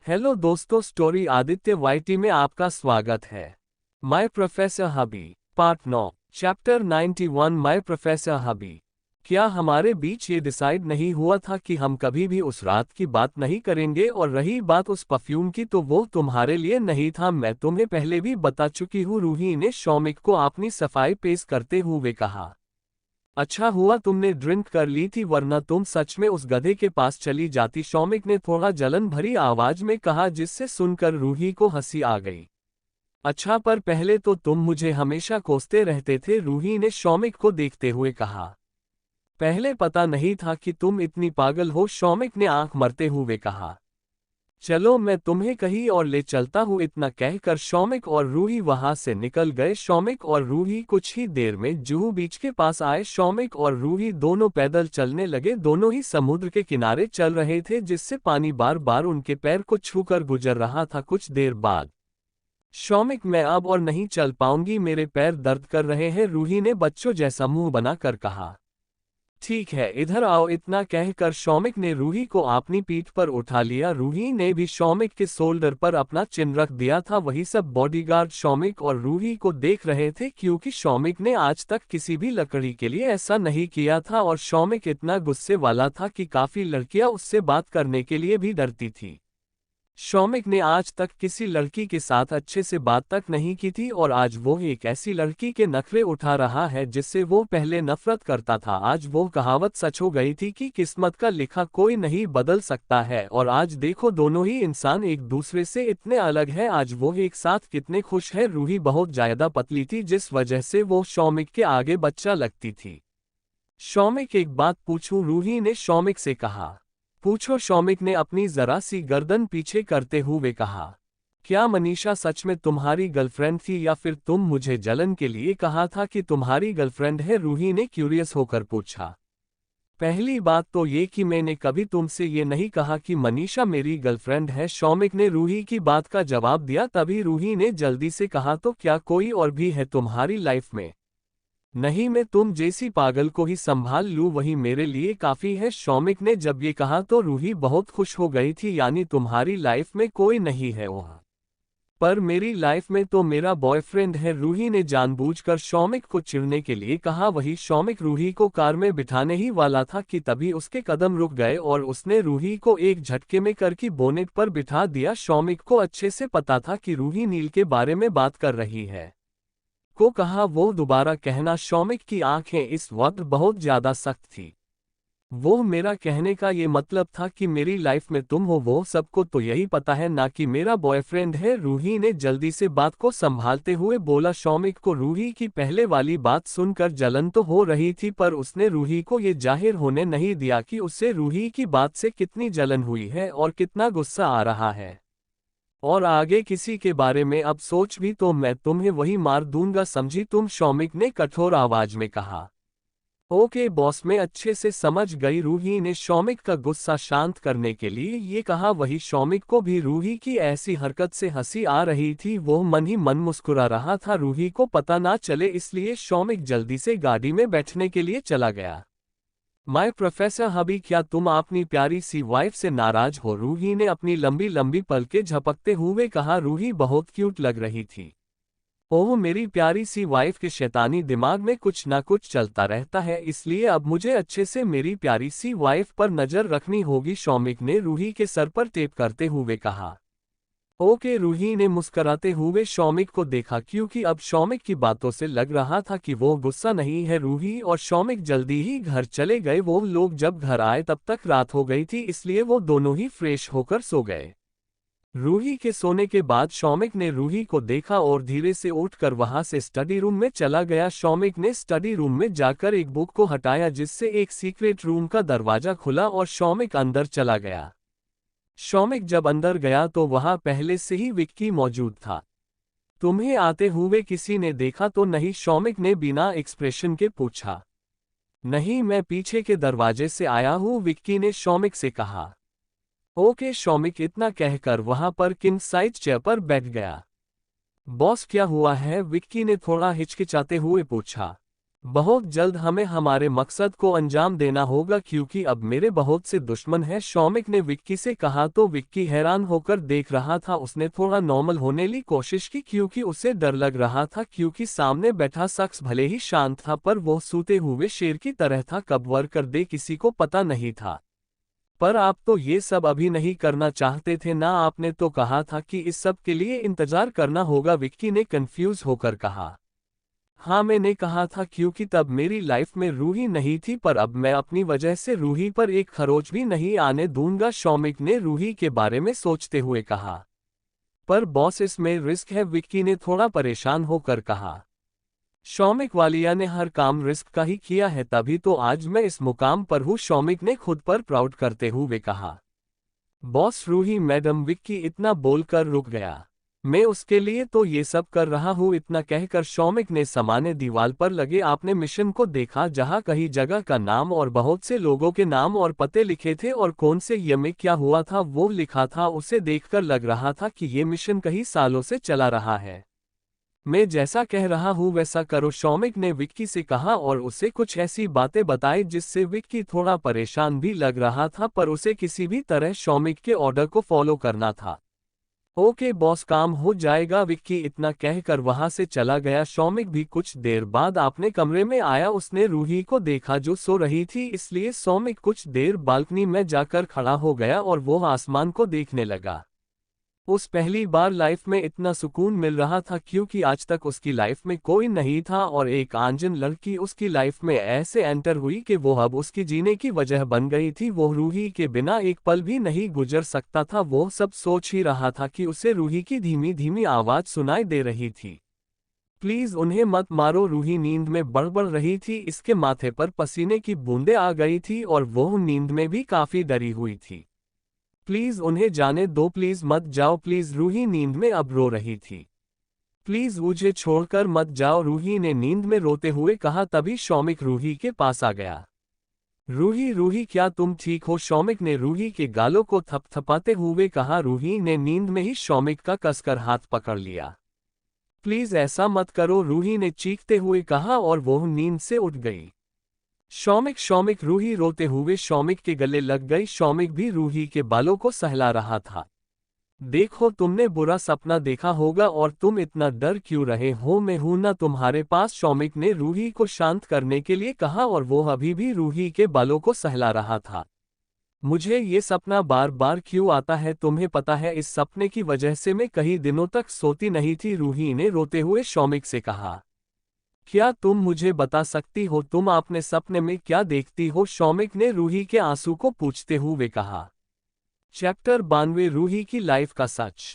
Hello दोस्तों, story Aditya YT में आपका स्वागत है। My professor hubby part 9 chapter 91 my professor hubby. क्या हमारे बीच ये डिसाइड नहीं हुआ था कि हम कभी भी उस रात की बात नहीं करेंगे? और रही बात उस परफ्यूम की, तो वो तुम्हारे लिए नहीं था। मैं तुम्हें पहले भी बता चुकी हूँ, रूही ने शौमिक को अपनी सफाई पेश करते हुए कहा। अच्छा हुआ तुमने ड्रिंक कर ली थी, वरना तुम सच में उस गधे के पास चली जाती, शौमिक ने थोड़ा जलन भरी आवाज में कहा, जिससे सुनकर रूही को हंसी आ गई। अच्छा, पर पहले तो तुम मुझे हमेशा कोसते रहते थे, रूही ने शौमिक को देखते हुए कहा। पहले पता नहीं था कि तुम इतनी पागल हो, शौमिक ने आंख मरते हुए कहा। चलो मैं तुम्हें कहीं और ले चलता हूँ। इतना कहकर शौमिक और रूही वहां से निकल गए। शौमिक और रूही कुछ ही देर में जुहू बीच के पास आए। शौमिक और रूही दोनों पैदल चलने लगे। दोनों ही समुद्र के किनारे चल रहे थे, जिससे पानी बार बार उनके पैर को छूकर गुजर रहा था। कुछ देर बाद शौमिक, मैं अब और नहीं चल पाऊंगी, मेरे पैर दर्द कर रहे हैं, रूही ने बच्चों जैसा मुंह बनाकर कहा। ठीक है, इधर आओ। इतना कहकर शौमिक ने रूही को अपनी पीठ पर उठा लिया। रूही ने भी शौमिक के शोल्डर पर अपना चिन रख दिया था। वही सब बॉडीगार्ड शौमिक और रूही को देख रहे थे, क्योंकि शौमिक ने आज तक किसी भी लड़की के लिए ऐसा नहीं किया था। और शौमिक इतना गुस्से वाला था कि काफी लड़कियां उससे बात करने के लिए भी डरती थी। शौमिक ने आज तक किसी लड़की के साथ अच्छे से बात तक नहीं की थी, और आज वो एक ऐसी लड़की के नखरे उठा रहा है जिससे वो पहले नफरत करता था। आज वो कहावत सच हो गई थी कि किस्मत का लिखा कोई नहीं बदल सकता है। और आज देखो, दोनों ही इंसान एक दूसरे से इतने अलग हैं। आज वो एक साथ कितने खुश है। रूही बहुत ज्यादा पतली थी, जिस वजह से वो शौमिक के आगे बच्चा लगती थी। शौमिक, एक बात पूछूं? रूही ने शौमिक से कहा। पूछो, शौमिक ने अपनी जरा सी गर्दन पीछे करते हुए कहा। क्या मनीषा सच में तुम्हारी गर्लफ्रेंड थी, या फिर तुम मुझे जलन के लिए कहा था कि तुम्हारी गर्लफ्रेंड है? रूही ने क्यूरियस होकर पूछा। पहली बात तो ये कि मैंने कभी तुमसे ये नहीं कहा कि मनीषा मेरी गर्लफ्रेंड है, शौमिक ने रूही की बात का जवाब दिया। तभी रूही ने जल्दी से कहा, तो क्या कोई और भी है तुम्हारी लाइफ में? नहीं, मैं तुम जैसी पागल को ही संभाल लूं, वही मेरे लिए काफी है। शौमिक ने जब ये कहा तो रूही बहुत खुश हो गई थी। यानी तुम्हारी लाइफ में कोई नहीं है? वह पर मेरी लाइफ में तो मेरा बॉयफ्रेंड है, रूही ने जानबूझकर शौमिक को चिढ़ने के लिए कहा। वही शौमिक रूही को कार में बिठाने ही वाला था कि तभी उसके कदम रुक गए और उसने रूही को एक झटके में कार की बोनेट पर बिठा दिया। शौमिक को अच्छे से पता था कि रूही नील के बारे में बात कर रही है। को कहा वो दोबारा कहना। शौमिक की आंखें इस वक्त बहुत ज्यादा सख्त थी। वो मेरा कहने का ये मतलब था कि मेरी लाइफ में तुम हो, वो सबको तो यही पता है, ना कि मेरा बॉयफ्रेंड है, रूही ने जल्दी से बात को संभालते हुए बोला। शौमिक को रूही की पहले वाली बात सुनकर जलन तो हो रही थी, पर उसने रूही को ये जाहिर होने नहीं दिया कि उससे रूही की बात से कितनी जलन हुई है और कितना गुस्सा आ रहा है। और आगे किसी के बारे में अब सोच भी तो मैं तुम्हें वही मार दूंगा, समझी तुम? शौमिक ने कठोर आवाज में कहा। ओके बॉस, मैं अच्छे से समझ गई, रूही ने शौमिक का गुस्सा शांत करने के लिए ये कहा। वही शौमिक को भी रूही की ऐसी हरकत से हंसी आ रही थी। वो मन ही मन मुस्कुरा रहा था, रूही को पता ना चले इसलिए शौमिक जल्दी से गाड़ी में बैठने के लिए चला गया। माय प्रोफेसर हबी, क्या तुम अपनी प्यारी सी वाइफ से नाराज हो? रूही ने अपनी लंबी लंबी पलकें झपकते हुए कहा। रूही बहुत क्यूट लग रही थी। ओह मेरी प्यारी सी वाइफ के शैतानी दिमाग में कुछ ना कुछ चलता रहता है, इसलिए अब मुझे अच्छे से मेरी प्यारी सी वाइफ पर नजर रखनी होगी, शौमिक ने रूही के सर पर टेप करते हुए कहा। ओके, रूही ने मुस्कुराते हुए शौमिक को देखा, क्योंकि अब शौमिक की बातों से लग रहा था कि वो गुस्सा नहीं है। रूही और शौमिक जल्दी ही घर चले गए। वो लोग जब घर आए तब तक रात हो गई थी, इसलिए वो दोनों ही फ्रेश होकर सो गए। रूही के सोने के बाद शौमिक ने रूही को देखा और धीरे से उठकर वहां से स्टडी रूम में चला गया। शौमिक ने स्टडी रूम में जाकर एक बुक को हटाया, जिससे एक सीक्रेट रूम का दरवाजा खुला और शौमिक अंदर चला गया। शौमिक जब अंदर गया तो वहां पहले से ही विक्की मौजूद था। तुम्हें आते हुए किसी ने देखा तो नहीं? शौमिक ने बिना एक्सप्रेशन के पूछा। नहीं, मैं पीछे के दरवाजे से आया हूं, विक्की ने शौमिक से कहा। ओके शौमिक इतना कहकर वहां पर किंग साइज चेयर पर बैठ गया। बॉस क्या हुआ है? विक्की ने थोड़ा हिचकिचाते हुए पूछा। बहुत जल्द हमें हमारे मकसद को अंजाम देना होगा क्योंकि अब मेरे बहुत से दुश्मन हैं, शौमिक ने विक्की से कहा। तो विक्की हैरान होकर देख रहा था। उसने थोड़ा नॉर्मल होने की कोशिश की क्योंकि उसे डर लग रहा था, क्योंकि सामने बैठा शख्स भले ही शांत था पर वो सूते हुए शेर की तरह था। कब वर कर दे किसी को पता नहीं था। पर आप तो ये सब अभी नहीं करना चाहते थे ना? आपने तो कहा था कि इस सब के लिए इंतजार करना होगा, विक्की ने कंफ्यूज होकर कहा। हाँ, मैंने कहा था क्योंकि तब मेरी लाइफ में रूही नहीं थी, पर अब मैं अपनी वजह से रूही पर एक खरोच भी नहीं आने दूंगा, शौमिक ने रूही के बारे में सोचते हुए कहा। पर बॉस, इसमें रिस्क है, विक्की ने थोड़ा परेशान होकर कहा। शौमिक वालिया ने हर काम रिस्क का ही किया है, तभी तो आज मैं इस मुकाम पर हूँ, शौमिक ने खुद पर प्राउड करते हुए कहा। बॉस रूही मैडम, विक्की इतना बोलकर रुक गया। मैं उसके लिए तो ये सब कर रहा हूँ, इतना कहकर शौमिक ने सामने दीवार पर लगे आपने मिशन को देखा, जहाँ कई जगह का नाम और बहुत से लोगों के नाम और पते लिखे थे और कौन से ये में क्या हुआ था वो लिखा था। उसे देखकर लग रहा था कि ये मिशन कई सालों से चला रहा है। मैं जैसा कह रहा हूँ वैसा करो, शौमिक ने विक्की से कहा और उसे कुछ ऐसी बातें बताई जिससे विक्की थोड़ा परेशान भी लग रहा था, पर उसे किसी भी तरह शौमिक के ऑर्डर को फॉलो करना था। ओके बॉस, काम हो जाएगा, विक्की इतना कहकर वहां से चला गया। शौमिक भी कुछ देर बाद अपने कमरे में आया। उसने रूही को देखा जो सो रही थी, इसलिए शौमिक कुछ देर बालकनी में जाकर खड़ा हो गया और वो आसमान को देखने लगा। उस पहली बार लाइफ में इतना सुकून मिल रहा था क्योंकि आज तक उसकी लाइफ में कोई नहीं था और एक आंजन लड़की उसकी लाइफ में ऐसे एंटर हुई कि वो अब उसकी जीने की वजह बन गई थी। वो रूही के बिना एक पल भी नहीं गुजर सकता था। वो सब सोच ही रहा था कि उसे रूही की धीमी धीमी आवाज सुनाई दे रही थी। प्लीज उन्हें मत मारो, रूही नींद में बड़बड़ रही थी। इसके माथे पर पसीने की बूंदें आ गई थी और वो नींद में भी काफी डरी हुई थी। प्लीज उन्हें जाने दो, प्लीज मत जाओ, प्लीज, रूही नींद में अब रो रही थी। प्लीज मुझे छोड़कर मत जाओ, रूही ने नींद में रोते हुए कहा। तभी शौमिक रूही के पास आ गया। रूही रूही, क्या तुम ठीक हो? शौमिक ने रूही के गालों को थपथपाते हुए कहा। रूही ने नींद में ही शौमिक का कसकर हाथ पकड़ लिया। प्लीज ऐसा मत करो, रूही ने चीखते हुए कहा और वो नींद से उठ गई। शौमिक शौमिक, रूही रोते हुए शौमिक के गले लग गई। शौमिक भी रूही के बालों को सहला रहा था। देखो, तुमने बुरा सपना देखा होगा और तुम इतना डर क्यों रहे हो? मैं हूं ना तुम्हारे पास, शौमिक ने रूही को शांत करने के लिए कहा और वो अभी भी रूही के बालों को सहला रहा था। मुझे ये सपना बार बार क्यों आता है तुम्हें पता है? इस सपने की वजह से मैं कई दिनों तक सोती नहीं थी, रूही ने रोते हुए शौमिक से कहा। क्या तुम मुझे बता सकती हो तुम अपने सपने में क्या देखती हो? शौमिक ने रूही के आंसू को पूछते हुए कहा। चैप्टर 92, रूही की लाइफ का सच।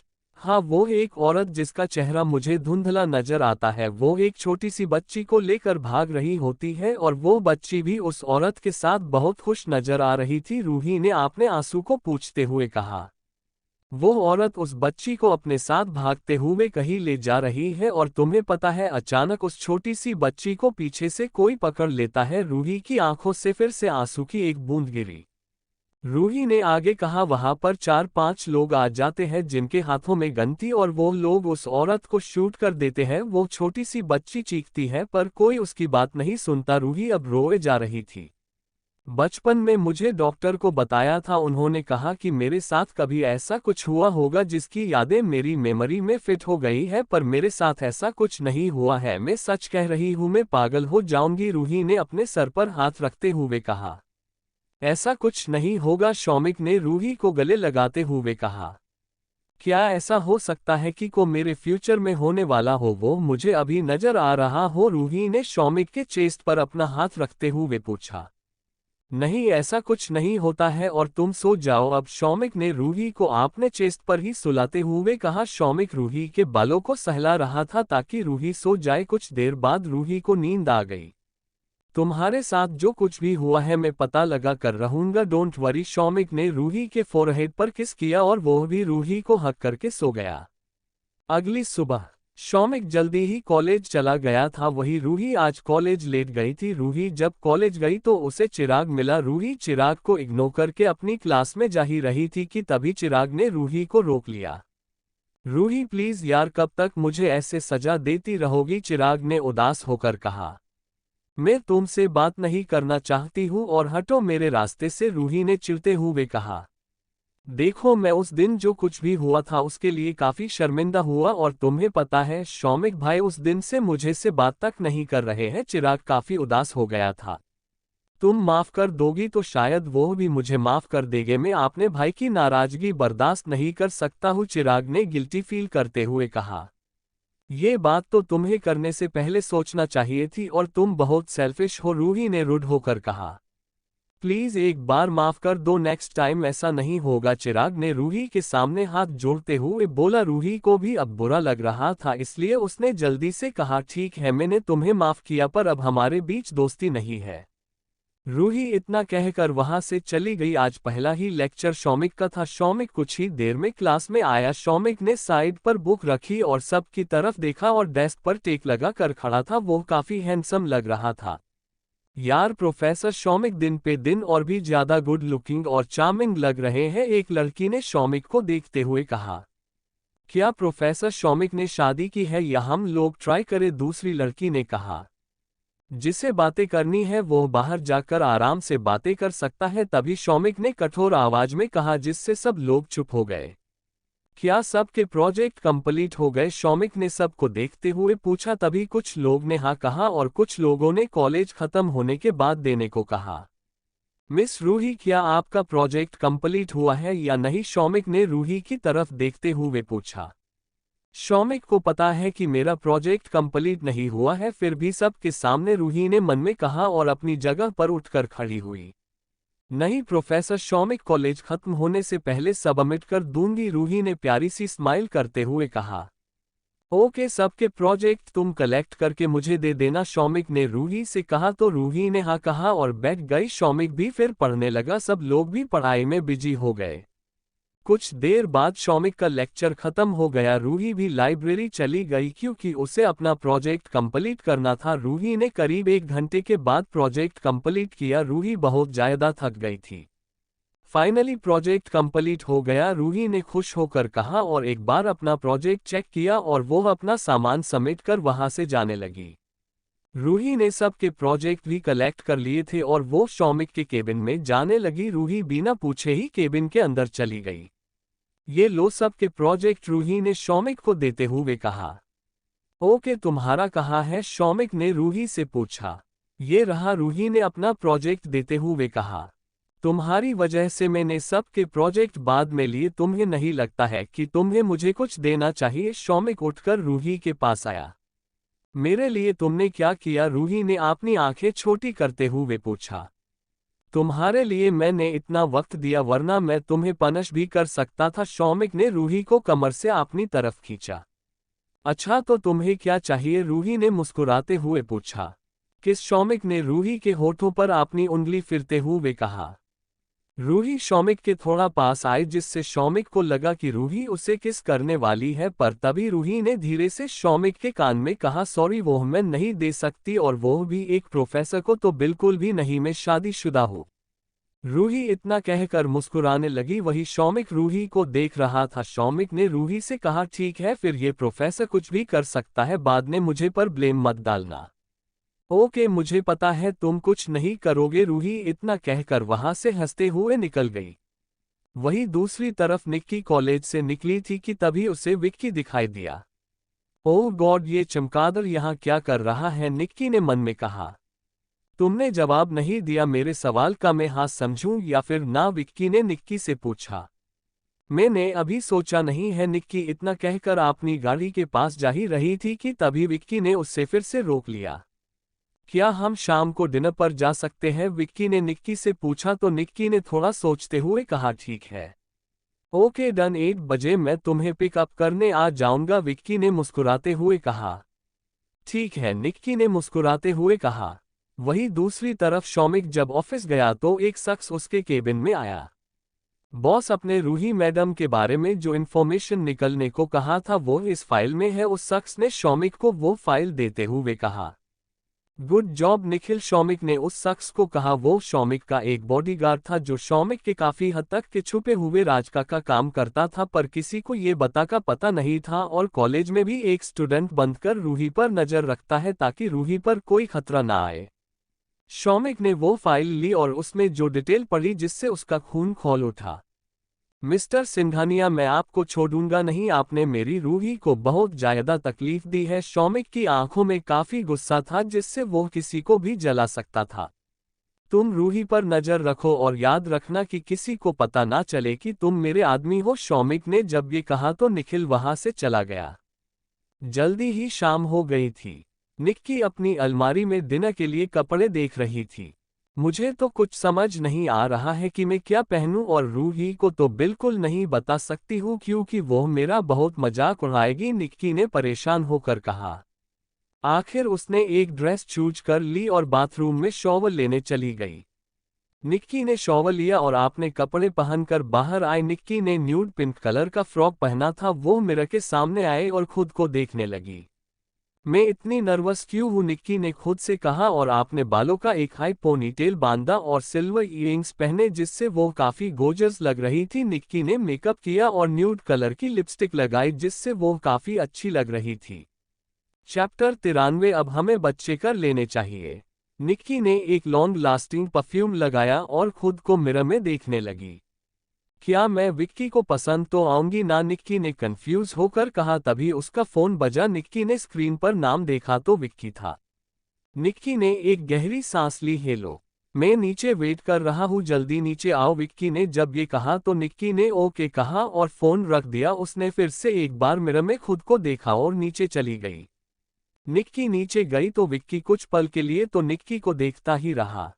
हाँ, वो एक औरत जिसका चेहरा मुझे धुंधला नजर आता है। वो एक छोटी सी बच्ची को लेकर भाग रही होती है और वो बच्ची भी उस औरत के साथ बहुत खुश नजर आ रही थी, रूही ने अपने आंसू को पूछते हुए कहा। वो औरत उस बच्ची को अपने साथ भागते हुए कहीं ले जा रही है और तुम्हें पता है, अचानक उस छोटी सी बच्ची को पीछे से कोई पकड़ लेता है। रूही की आंखों से फिर से आंसू की एक बूंद गिरी। रूही ने आगे कहा, वहां पर 4-5 लोग आ जाते हैं जिनके हाथों में गन थी और वो लोग उस औरत को शूट कर देते हैं। वो छोटी सी बच्ची चीखती है पर कोई उसकी बात नहीं सुनता। रूही अब रोए जा रही थी। बचपन में मुझे डॉक्टर को बताया था, उन्होंने कहा कि मेरे साथ कभी ऐसा कुछ हुआ होगा जिसकी यादें मेरी मेमोरी में फिट हो गई है, पर मेरे साथ ऐसा कुछ नहीं हुआ है। मैं सच कह रही हूँ, मैं पागल हो जाऊंगी, रूही ने अपने सर पर हाथ रखते हुए कहा। ऐसा कुछ नहीं होगा, शौमिक ने रूही को गले लगाते हुए कहा। क्या ऐसा हो सकता है कि को मेरे फ्यूचर में होने वाला हो वो मुझे अभी नजर आ रहा हो? रूही ने शौमिक के चेस्ट पर अपना हाथ रखते हुए पूछा। नहीं, ऐसा कुछ नहीं होता है और तुम सो जाओ अब, शौमिक ने रूही को आपने चेस्ट पर ही सुलाते हुए कहा। शौमिक रूही के बालों को सहला रहा था ताकि रूही सो जाए। कुछ देर बाद रूही को नींद आ गई। तुम्हारे साथ जो कुछ भी हुआ है मैं पता लगा कर रहूंगा, डोंट वरी, शौमिक ने रूही के फोरहेड पर किस किया और वो भी रूही को हक करके सो गया। अगली सुबह शौमिक जल्दी ही कॉलेज चला गया था। वही रूही आज कॉलेज लेट गई थी। रूही जब कॉलेज गई तो उसे चिराग मिला। रूही चिराग को इग्नोर करके अपनी क्लास में जा ही रही थी कि तभी चिराग ने रूही को रोक लिया। रूही प्लीज यार, कब तक मुझे ऐसे सजा देती रहोगी? चिराग ने उदास होकर कहा। मैं तुमसे बात नहीं करना चाहती हूँ और हटो मेरे रास्ते से, रूही ने चिढ़ते हुए कहा। देखो, मैं उस दिन जो कुछ भी हुआ था उसके लिए काफी शर्मिंदा हुआ और तुम्हें पता है शौमिक भाई उस दिन से मुझे से बात तक नहीं कर रहे हैं। चिराग काफी उदास हो गया था। तुम माफ कर दोगी तो शायद वो भी मुझे माफ कर देंगे। मैं अपने भाई की नाराजगी बर्दाश्त नहीं कर सकता हूँ, चिराग ने गिल्टी फील करते हुए कहा। ये बात तो तुम्हें करने से पहले सोचना चाहिए थी और तुम बहुत सेल्फिश हो, रूही ने रुड होकर कहा। प्लीज एक बार माफ कर दो, नेक्स्ट टाइम ऐसा नहीं होगा, चिराग ने रूही के सामने हाथ जोड़ते हुए बोला। रूही को भी अब बुरा लग रहा था, इसलिए उसने जल्दी से कहा, ठीक है मैंने तुम्हें माफ किया पर अब हमारे बीच दोस्ती नहीं है। रूही इतना कहकर वहां से चली गई। आज पहला ही लेक्चर शौमिक का था। शौमिक कुछ ही देर में क्लास में आया। शौमिक ने साइड पर बुक रखी और सबकी तरफ देखा और डेस्क पर टेक लगा कर खड़ा था। वो काफी हैंडसम लग रहा था। यार प्रोफेसर शौमिक दिन पे दिन और भी ज्यादा गुड लुकिंग और चार्मिंग लग रहे हैं, एक लड़की ने शौमिक को देखते हुए कहा। क्या प्रोफेसर शौमिक ने शादी की है या हम लोग ट्राई करें, दूसरी लड़की ने कहा। जिसे बातें करनी है वो बाहर जाकर आराम से बातें कर सकता है, तभी शौमिक ने कठोर आवाज में कहा, जिससे सब लोग चुप हो गए। क्या सबके प्रोजेक्ट कंप्लीट हो गए, शौमिक ने सबको देखते हुए पूछा। तभी कुछ लोग ने हाँ कहा और कुछ लोगों ने कॉलेज खत्म होने के बाद देने को कहा। मिस रूही, क्या आपका प्रोजेक्ट कंप्लीट हुआ है या नहीं, शौमिक ने रूही की तरफ देखते हुए पूछा। शौमिक को पता है कि मेरा प्रोजेक्ट कंप्लीट नहीं हुआ है, फिर भी सबके सामने रूही ने मन में कहा और अपनी जगह पर उठकर खड़ी हुई। नहीं प्रोफेसर शौमिक, कॉलेज खत्म होने से पहले सबमिट कर दूंगी, रूही ने प्यारी सी स्माइल करते हुए कहा। ओके, सबके प्रोजेक्ट तुम कलेक्ट करके मुझे दे देना, शौमिक ने रूही से कहा। तो रूही ने हाँ कहा और बैठ गई। शौमिक भी फिर पढ़ने लगा। सब लोग भी पढ़ाई में बिजी हो गए। कुछ देर बाद शौमिक का लेक्चर खत्म हो गया। रूही भी लाइब्रेरी चली गई क्योंकि उसे अपना प्रोजेक्ट कंप्लीट करना था। रूही ने करीब 1 घंटे के बाद प्रोजेक्ट कंप्लीट किया। रूही बहुत ज्यादा थक गई थी। फाइनली प्रोजेक्ट कंप्लीट हो गया, रूही ने खुश होकर कहा और एक बार अपना प्रोजेक्ट चेक किया और वो अपना सामान समेट कर वहां से जाने लगी। रूही ने सबके प्रोजेक्ट भी कलेक्ट कर लिए थे और वो शौमिक के केबिन में जाने लगी। रूही बिना पूछे ही केबिन के अंदर चली गई। ये लो सबके प्रोजेक्ट, रूही ने शौमिक को देते हुए कहा। ओके, तुम्हारा कहाँ है, शौमिक ने रूही से पूछा। ये रहा, रूही ने अपना प्रोजेक्ट देते हुए कहा। तुम्हारी वजह से मैंने सबके प्रोजेक्ट बाद में लिए, तुम्हें नहीं लगता है कि तुम्हें मुझे कुछ देना चाहिए, शौमिक उठकर रूही के पास आया। मेरे लिए तुमने क्या किया, रूही ने अपनी आंखें छोटी करते हुए पूछा। तुम्हारे लिए मैंने इतना वक्त दिया, वरना मैं तुम्हें पनिश भी कर सकता था, शौमिक ने रूही को कमर से अपनी तरफ खींचा। अच्छा तो तुम्हें क्या चाहिए, रूही ने मुस्कुराते हुए पूछा। किस, शौमिक ने रूही के होठों पर अपनी उंगली फिरते हुए कहा। रूही शौमिक के थोड़ा पास आई, जिससे शौमिक को लगा कि रूही उसे किस करने वाली है, पर तभी रूही ने धीरे से शौमिक के कान में कहा, सॉरी वो मैं नहीं दे सकती, और वो भी एक प्रोफेसर को तो बिल्कुल भी नहीं, मैं शादीशुदा हूँ। रूही इतना कहकर मुस्कुराने लगी। वही शौमिक रूही को देख रहा था। शौमिक ने रूही से कहा, ठीक है फिर ये प्रोफेसर कुछ भी कर सकता है, बाद में मुझे पर ब्लेम मत डालना। ओके, मुझे पता है तुम कुछ नहीं करोगे, रूही इतना कहकर वहां से हंसते हुए निकल गई। वही दूसरी तरफ निक्की कॉलेज से निकली थी कि तभी उसे विक्की दिखाई दिया। ओह गॉड, ये चमगादड़ यहाँ क्या कर रहा है, निक्की ने मन में कहा। तुमने जवाब नहीं दिया मेरे सवाल का, मैं हाँ समझूं या फिर ना, विक्की ने निक्की से पूछा। मैंने अभी सोचा नहीं है, निक्की इतना कहकर अपनी गाड़ी के पास जा ही रही थी कि तभी विक्की ने उससे फिर से रोक लिया। क्या हम शाम को डिनर पर जा सकते हैं, विक्की ने निक्की से पूछा। तो निक्की ने थोड़ा सोचते हुए कहा, ठीक है ओके डन, 8 बजे मैं तुम्हें पिकअप करने आ जाऊंगा, विक्की ने मुस्कुराते हुए कहा। ठीक है, निक्की ने मुस्कुराते हुए कहा। वही दूसरी तरफ शौमिक जब ऑफिस गया तो एक शख्स उसके केबिन में आया। बॉस, अपने रूही मैडम के बारे में जो इन्फॉर्मेशन निकलने को कहा था वो इस फाइल में है, उस शख्स ने शौमिक को वो फाइल देते हुए कहा। गुड जॉब निखिल, शौमिक ने उस शख्स को कहा। वो शौमिक का एक बॉडीगार्ड था जो शौमिक के काफी हद तक के छुपे हुए राज का काम करता था, पर किसी को ये का पता नहीं था, और कॉलेज में भी एक स्टूडेंट बनकर रूही पर नजर रखता है ताकि रूही पर कोई खतरा ना आए। शौमिक ने वो फाइल ली और उसमें जो डिटेल पढ़ी जिससे उसका खून खौल उठा। मिस्टर सिंघानिया, मैं आपको छोड़ूंगा नहीं, आपने मेरी रूही को बहुत ज्यादा तकलीफ दी है। शौमिक की आंखों में काफी गुस्सा था जिससे वो किसी को भी जला सकता था। तुम रूही पर नजर रखो और याद रखना कि किसी को पता ना चले कि तुम मेरे आदमी हो। शौमिक ने जब ये कहा तो निखिल वहां से चला गया। जल्दी ही शाम हो गई थी। निक्की अपनी अलमारी में डिनर के लिए कपड़े देख रही थी। मुझे तो कुछ समझ नहीं आ रहा है कि मैं क्या पहनूं और रूही को तो बिल्कुल नहीं बता सकती हूँ क्योंकि वो मेरा बहुत मजाक उड़ाएगी, निक्की ने परेशान होकर कहा। आखिर उसने एक ड्रेस चूज कर ली और बाथरूम में शॉवर लेने चली गई। निक्की ने शॉवर लिया और आपने कपड़े पहनकर बाहर आई। निक्की ने न्यूड पिंक कलर का फ्रॉक पहना था। वो मिरर के सामने आए और खुद को देखने लगी। मैं इतनी नर्वस क्यों हूँ, निक्की ने खुद से कहा। और आपने बालों का एक हाई पोनीटेल बांधा और सिल्वर इयरिंग्स पहने जिससे वो काफी गोजस लग रही थी। निक्की ने मेकअप किया और न्यूड कलर की लिपस्टिक लगाई जिससे वो काफी अच्छी लग रही थी। चैप्टर 93 अब हमें बच्चे कर लेने चाहिए। निक्की ने एक लॉन्ग लास्टिंग परफ्यूम लगाया और खुद को मिरर में देखने लगी। क्या मैं विक्की को पसंद तो आऊंगी ना, निक्की ने कंफ्यूज होकर कहा। तभी उसका फोन बजा। निक्की ने स्क्रीन पर नाम देखा तो विक्की था। निक्की ने एक गहरी सांस ली। हेलो, मैं नीचे वेट कर रहा हूँ, जल्दी नीचे आओ। विक्की ने जब ये कहा तो निक्की ने ओके कहा और फोन रख दिया। उसने फिर से एक बार मिरर में खुद को देखा और नीचे चली गई। निक्की नीचे गई तो विक्की कुछ पल के लिए तो निक्की को देखता ही रहा।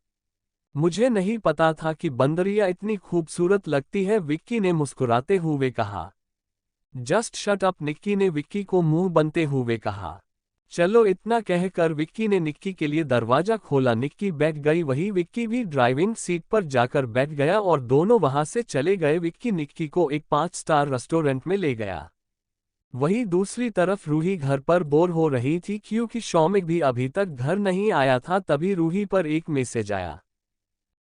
मुझे नहीं पता था कि बंदरिया इतनी खूबसूरत लगती है, विक्की ने मुस्कुराते हुए कहा। जस्ट शट अप, निक्की ने विक्की को मुंह बनते हुए कहा। चलो, इतना कहकर विक्की ने निक्की के लिए दरवाजा खोला। निक्की बैठ गई, वही विक्की भी ड्राइविंग सीट पर जाकर बैठ गया और दोनों वहां से चले गए। विक्की निक्की को एक 5 स्टार रेस्टोरेंट में ले गया। वहीं दूसरी तरफ रूही घर पर बोर हो रही थी क्योंकि शौमिक भी अभी तक घर नहीं आया था। तभी रूही पर एक मैसेज आया।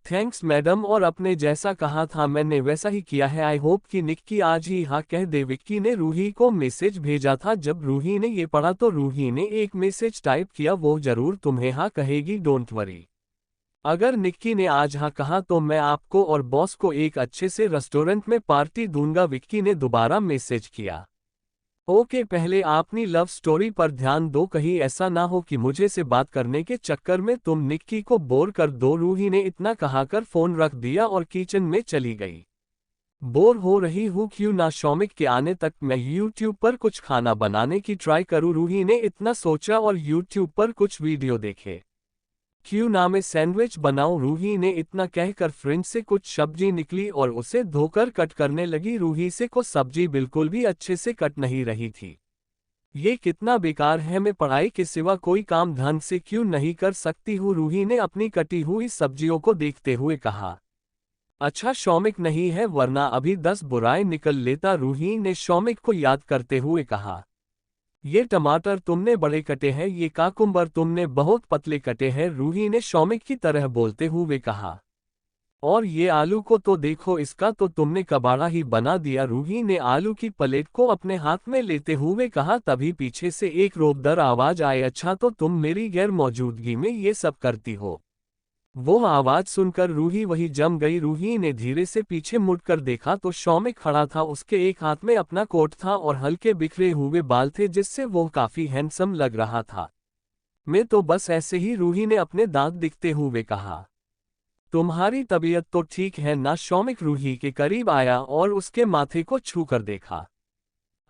थैंक्स मैडम, और अपने जैसा कहा था मैंने वैसा ही किया है। आई होप कि निक्की आज ही हाँ कह दे। विक्की ने रूही को मैसेज भेजा था। जब रूही ने ये पढ़ा तो रूही ने एक मैसेज टाइप किया, वो जरूर तुम्हें हाँ कहेगी, डोंट वरी। अगर निक्की ने आज हाँ कहा तो मैं आपको और बॉस को एक अच्छे से रेस्टोरेंट में पार्टी दूंगा। विक्की ने दोबारा मैसेज किया। ओके, पहले अपनी लव स्टोरी पर ध्यान दो, कहीं ऐसा ना हो कि मुझे से बात करने के चक्कर में तुम निक्की को बोर कर दो। रूही ने इतना कहाकर फोन रख दिया और किचन में चली गई। बोर हो रही हूँ क्यों ना शौमिक के आने तक मैं यूट्यूब पर कुछ खाना बनाने की ट्राई करूँ। रूही ने इतना सोचा और यूट्यूब पर कुछ वीडियो देखे। क्यों ना मैं सैंडविच बनाऊं, रूही ने इतना कहकर फ्रिज से कुछ सब्जी निकली और उसे धोकर कट करने लगी। रूही से को सब्जी बिल्कुल भी अच्छे से कट नहीं रही थी। ये कितना बेकार है, मैं पढ़ाई के सिवा कोई काम ढंग से क्यों नहीं कर सकती हूँ, रूही ने अपनी कटी हुई सब्जियों को देखते हुए कहा। अच्छा शौमिक नहीं है वरना अभी 10 बुराएं निकल लेता, रूही ने शौमिक को याद करते हुए कहा। ये टमाटर तुमने बड़े कटे हैं, ये काकुम्बर तुमने बहुत पतले कटे हैं, रूही ने शौमिक की तरह बोलते हुए कहा। और ये आलू को तो देखो, इसका तो तुमने कबाड़ा ही बना दिया, रूही ने आलू की प्लेट को अपने हाथ में लेते हुए कहा। तभी पीछे से एक रोबदार आवाज आई। अच्छा, तो तुम मेरी गैर मौजूदगी में ये सब करती हो। वो आवाज सुनकर रूही वही जम गई। रूही ने धीरे से पीछे मुड़कर देखा तो शौमिक खड़ा था। उसके एक हाथ में अपना कोट था और हल्के बिखरे हुए बाल थे जिससे वो काफी हैंडसम लग रहा था। मैं तो बस ऐसे ही, रूही ने अपने दांत दिखते हुए कहा। तुम्हारी तबीयत तो ठीक है ना, शौमिक रूही के करीब आया और उसके माथे को छूकर देखा।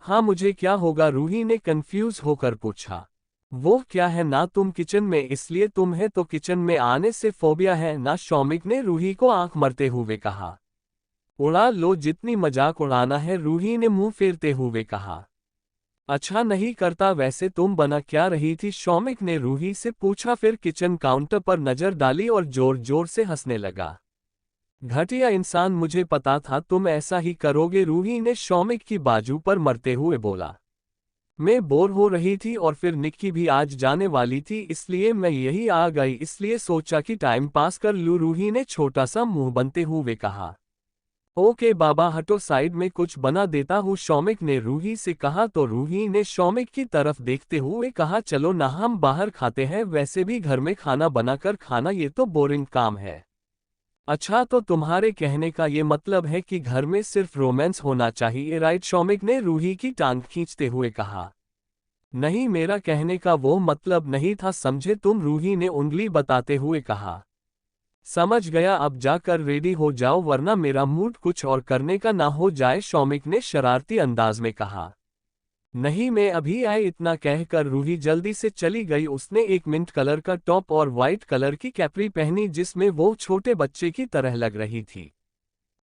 हाँ, मुझे क्या होगा, रूही ने कंफ्यूज होकर पूछा। वो क्या है ना, तुम किचन में इसलिए तुम है तो किचन में आने से फोबिया है ना, शौमिक ने रूही को आंख मरते हुए कहा। उड़ा लो जितनी मजाक उड़ाना है, रूही ने मुंह फेरते हुए कहा। अच्छा नहीं करता, वैसे तुम बना क्या रही थी, शौमिक ने रूही से पूछा। फिर किचन काउंटर पर नजर डाली और जोर जोर से हंसने लगा। घटिया इंसान, मुझे पता था तुम ऐसा ही करोगे, रूही ने शौमिक की बाजू पर मरते हुए बोला। मैं बोर हो रही थी और फिर निक्की भी आज जाने वाली थी इसलिए मैं यही आ गई, इसलिए सोचा कि टाइम पास कर लूं, रूही ने छोटा सा मुंह बनते हुए कहा। ओके बाबा हटो, साइड में कुछ बना देता हूँ, शौमिक ने रूही से कहा। तो रूही ने शौमिक की तरफ देखते हुए कहा, चलो ना हम बाहर खाते हैं, वैसे भी घर में खाना बनाकर खाना ये तो बोरिंग काम है। अच्छा, तो तुम्हारे कहने का ये मतलब है कि घर में सिर्फ रोमांस होना चाहिए, राइट? शौमिक ने रूही की टांग खींचते हुए कहा। नहीं, मेरा कहने का वो मतलब नहीं था, समझे तुम? रूही ने उंगली बताते हुए कहा। समझ गया, अब जाकर रेडी हो जाओ वरना मेरा मूड कुछ और करने का ना हो जाए, शौमिक ने शरारती अंदाज में कहा। नहीं, मैं अभी आए, इतना कहकर रूही जल्दी से चली गई। उसने एक मिंट कलर का टॉप और वाइट कलर की कैप्री पहनी जिसमें वो छोटे बच्चे की तरह लग रही थी।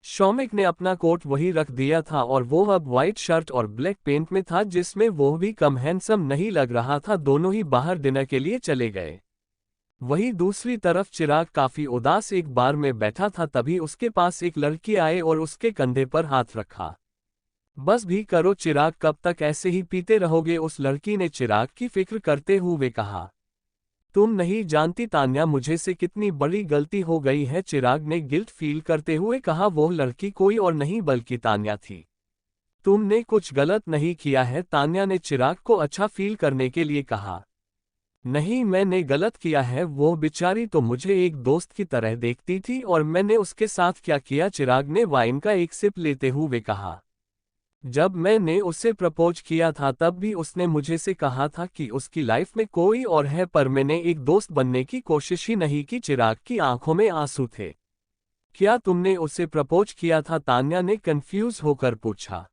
शौमिक ने अपना कोट वही रख दिया था और वो अब व्हाइट शर्ट और ब्लैक पेंट में था जिसमें वो भी कम हैंडसम नहीं लग रहा था। दोनों ही बाहर डिनर के लिए चले गए। वहीं दूसरी तरफ चिराग काफी उदास एक बार में बैठा था, तभी उसके पास एक लड़की आए और उसके कंधे पर हाथ रखा। बस भी करो चिराग, कब तक ऐसे ही पीते रहोगे? उस लड़की ने चिराग की फिक्र करते हुए कहा। तुम नहीं जानती तान्या, मुझे से कितनी बड़ी गलती हो गई है, चिराग ने गिल्ट फील करते हुए कहा। वो लड़की कोई और नहीं बल्कि तान्या थी। तुमने कुछ गलत नहीं किया है, तान्या ने चिराग को अच्छा फील करने के लिए कहा। नहीं, मैंने गलत किया है, वो बेचारी तो मुझे एक दोस्त की तरह देखती थी और मैंने उसके साथ क्या किया? चिराग ने वाइन का एक सिप लेते हुए कहा। जब मैंने उसे प्रपोज किया था तब भी उसने मुझे से कहा था कि उसकी लाइफ में कोई और है, पर मैंने एक दोस्त बनने की कोशिश ही नहीं की। चिराग की आंखों में आंसू थे। क्या तुमने उसे प्रपोज किया था? तान्या ने कंफ्यूज होकर पूछा।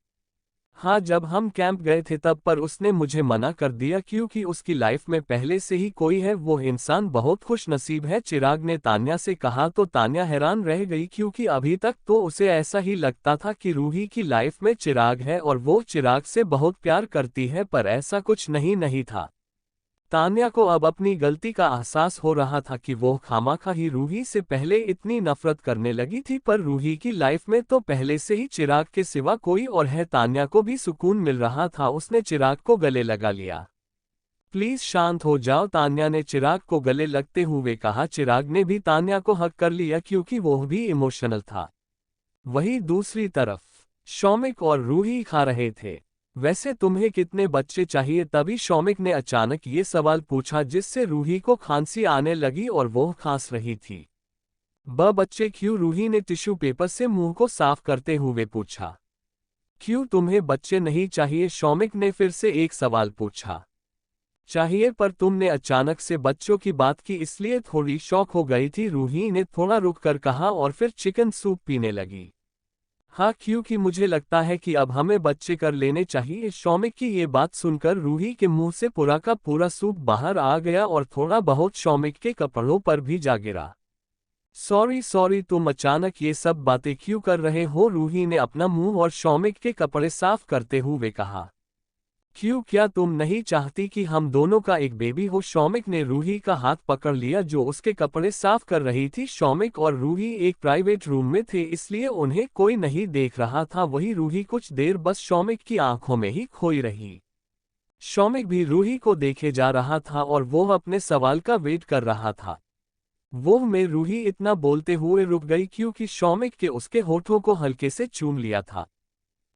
हाँ, जब हम कैंप गए थे तब, पर उसने मुझे मना कर दिया क्योंकि उसकी लाइफ में पहले से ही कोई है। वो इंसान बहुत खुश नसीब है, चिराग ने तान्या से कहा। तो तान्या हैरान रह गई क्योंकि अभी तक तो उसे ऐसा ही लगता था कि रूही की लाइफ में चिराग है और वो चिराग से बहुत प्यार करती है, पर ऐसा कुछ नहीं था। तान्या को अब अपनी गलती का एहसास हो रहा था कि वो खामखा ही रूही से पहले इतनी नफरत करने लगी थी, पर रूही की लाइफ में तो पहले से ही चिराग के सिवा कोई और है। तान्या को भी सुकून मिल रहा था, उसने चिराग को गले लगा लिया। प्लीज शांत हो जाओ, तान्या ने चिराग को गले लगते हुए कहा। चिराग ने भी तान्या को हक कर लिया क्योंकि वो भी इमोशनल था। वहीं दूसरी तरफ शौमिक और रूही खा रहे थे। वैसे तुम्हें कितने बच्चे चाहिए? तभी शौमिक ने अचानक ये सवाल पूछा जिससे रूही को खांसी आने लगी और वो खांस रही थी। बच्चे क्यों? रूही ने टिश्यू पेपर से मुंह को साफ करते हुए पूछा। क्यों तुम्हें बच्चे नहीं चाहिए? शौमिक ने फिर से एक सवाल पूछा। चाहिए, पर तुमने अचानक से बच्चों की बात की इसलिए थोड़ी शॉक हो गई थी, रूही ने थोड़ा रुक कर कहा और फिर चिकन सूप पीने लगी। हाँ, क्योंकि मुझे लगता है कि अब हमें बच्चे कर लेने चाहिए। शौमिक की ये बात सुनकर रूही के मुंह से पूरा का पूरा सूप बाहर आ गया और थोड़ा बहुत शौमिक के कपड़ों पर भी जा गिरा। सॉरी, तुम अचानक ये सब बातें क्यों कर रहे हो? रूही ने अपना मुंह और शौमिक के कपड़े साफ करते हुए कहा। क्यों, क्या तुम नहीं चाहती कि हम दोनों का एक बेबी हो? शौमिक ने रूही का हाथ पकड़ लिया जो उसके कपड़े साफ कर रही थी। शौमिक और रूही एक प्राइवेट रूम में थे इसलिए उन्हें कोई नहीं देख रहा था। वही रूही कुछ देर बस शौमिक की आंखों में ही खोई रही। शौमिक भी रूही को देखे जा रहा था और वो अपने सवाल का वेट कर रहा था। वो में रूही इतना बोलते हुए रुक गई क्योंकि शौमिक के उसके होठों को हल्के से चूम लिया था।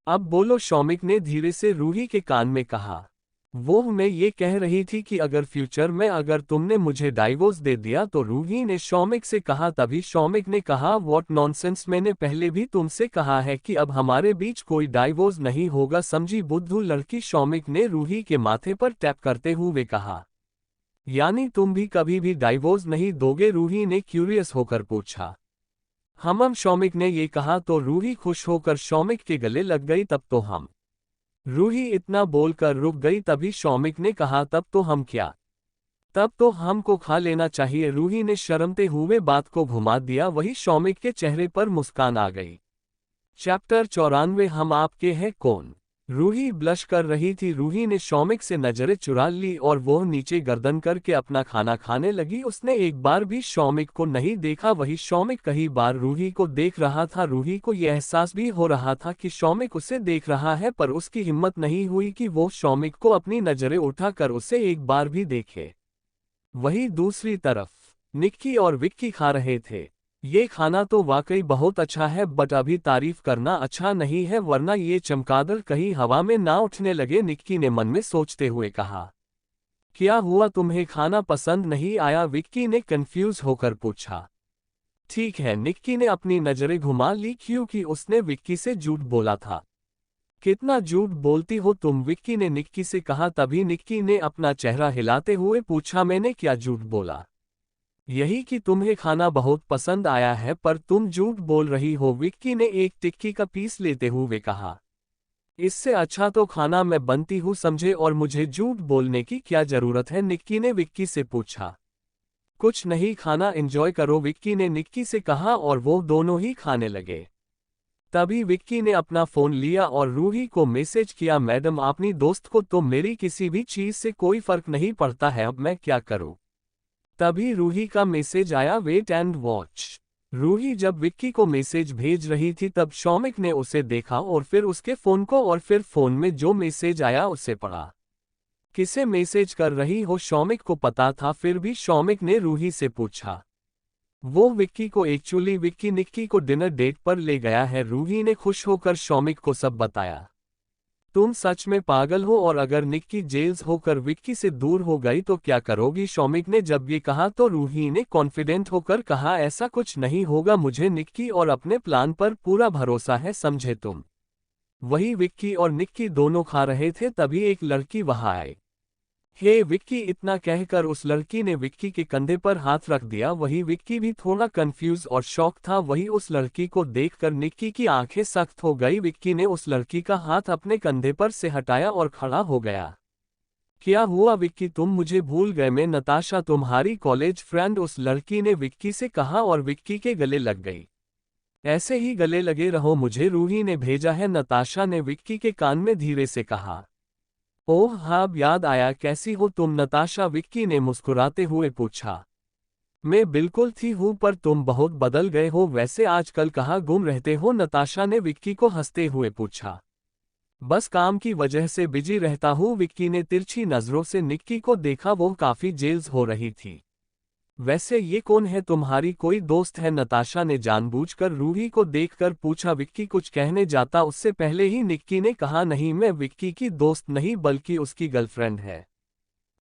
अब बोलो, शौमिक ने धीरे से रूही के कान में कहा। वो मैं ये कह रही थी कि अगर फ्यूचर में अगर तुमने मुझे डाइवोर्स दे दिया तो, रूही ने शौमिक से कहा। तभी शौमिक ने कहा, व्हाट नॉनसेंस, मैंने पहले भी तुमसे कहा है कि अब हमारे बीच कोई डाइवोर्स नहीं होगा, समझी बुद्धू लड़की? शौमिक ने रूही के माथे पर टैप करते हुए कहा। यानी तुम भी कभी भी डाइवोर्स नहीं दोगे? रूही ने क्यूरियस होकर पूछा। शौमिक ने ये कहा तो रूही खुश होकर शौमिक के गले लग गई। तब तो हम, रूही इतना बोलकर रुक गई। तभी शौमिक ने कहा, तब तो हम क्या? तब तो हमको खा लेना चाहिए। रूही ने शर्मते हुए बात को घुमा दिया। वही शौमिक के चेहरे पर मुस्कान आ गई। चैप्टर 94 हम आपके हैं कौन? रूही ब्लश कर रही थी। रूही ने शौमिक से नजरें चुरा ली और वो नीचे गर्दन करके अपना खाना खाने लगी। उसने एक बार भी शौमिक को नहीं देखा, वही शौमिक कई बार रूही को देख रहा था। रूही को यह एहसास भी हो रहा था कि शौमिक उसे देख रहा है, पर उसकी हिम्मत नहीं हुई कि वो शौमिक को अपनी नजरें उठाकर उसे एक बार भी देखे। वही दूसरी तरफ निक्की और विक्की खा रहे थे। ये खाना तो वाकई बहुत अच्छा है, बट अभी तारीफ करना अच्छा नहीं है, वरना ये चमगादड़ कहीं हवा में ना उठने लगे, निक्की ने मन में सोचते हुए कहा। क्या हुआ, तुम्हें खाना पसंद नहीं आया? विक्की ने कंफ्यूज होकर पूछा। ठीक है, निक्की ने अपनी नजरें घुमा ली क्योंकि उसने विक्की से झूठ बोला था। कितना झूठ बोलती हो तुम, विक्की ने निक्की से कहा। तभी निक्की ने अपना चेहरा हिलाते हुए पूछा, मैंने क्या झूठ बोला? यही कि तुम्हें खाना बहुत पसंद आया है, पर तुम झूठ बोल रही हो, विक्की ने एक टिक्की का पीस लेते हुए कहा। इससे अच्छा तो खाना मैं बनती हूँ समझे, और मुझे झूठ बोलने की क्या जरूरत है? निक्की ने विक्की से पूछा। कुछ नहीं, खाना एंजॉय करो, विक्की ने निक्की से कहा, और वो दोनों ही खाने लगे। तभी विक्की ने अपना फोन लिया और रूही को मैसेज किया, मैडम अपनी दोस्त को तो मेरी किसी भी चीज से कोई फर्क नहीं पड़ता है, अब मैं क्या करूं? तभी रूही का मैसेज आया, वेट एंड वॉच। रूही जब विक्की को मैसेज भेज रही थी तब शौमिक ने उसे देखा और फिर उसके फोन को, और फिर फोन में जो मैसेज आया उसे पढ़ा। किसे मैसेज कर रही हो? शौमिक को पता था, फिर भी शौमिक ने रूही से पूछा। वो विक्की को, एक्चुअली विक्की निक्की को डिनर डेट पर ले गया है, रूही ने खुश होकर शौमिक को सब बताया। तुम सच में पागल हो, और अगर निक्की जेल्स होकर विक्की से दूर हो गई तो क्या करोगी? शौमिक ने जब ये कहा तो रूही ने कॉन्फिडेंट होकर कहा, ऐसा कुछ नहीं होगा, मुझे निक्की और अपने प्लान पर पूरा भरोसा है, समझे तुम? वही विक्की और निक्की दोनों खा रहे थे, तभी एक लड़की वहां आई। हे विक्की, इतना कहकर उस लड़की ने विक्की के कंधे पर हाथ रख दिया। वही विक्की भी थोड़ा कंफ्यूज और शॉक था। वही उस लड़की को देखकर निक्की की आंखें सख्त हो गई। विक्की ने उस लड़की का हाथ अपने कंधे पर से हटाया और खड़ा हो गया। क्या हुआ विक्की, तुम मुझे भूल गए? मैं नताशा, तुम्हारी कॉलेज फ्रेंड, उस लड़की ने विक्की से कहा और विक्की के गले लग गई। ऐसे ही गले लगे रहो, मुझे रूही ने भेजा है, नताशा ने विक्की के कान में धीरे से कहा। ओह हाँ, अब याद आया, कैसी हो तुम नताशा? विक्की ने मुस्कुराते हुए पूछा। मैं बिल्कुल थी हूँ, पर तुम बहुत बदल गए हो, वैसे आजकल कहाँ गुम रहते हो? नताशा ने विक्की को हंसते हुए पूछा। बस काम की वजह से बिजी रहता हूँ, विक्की ने तिरछी नजरों से निक्की को देखा, वो काफी जेल्स हो रही थी। वैसे ये कौन है, तुम्हारी कोई दोस्त है? नताशा ने जानबूझकर रूही को देखकर पूछा। विक्की कुछ कहने जाता उससे पहले ही निक्की ने कहा, नहीं, मैं विक्की की दोस्त नहीं बल्कि उसकी गर्लफ्रेंड है।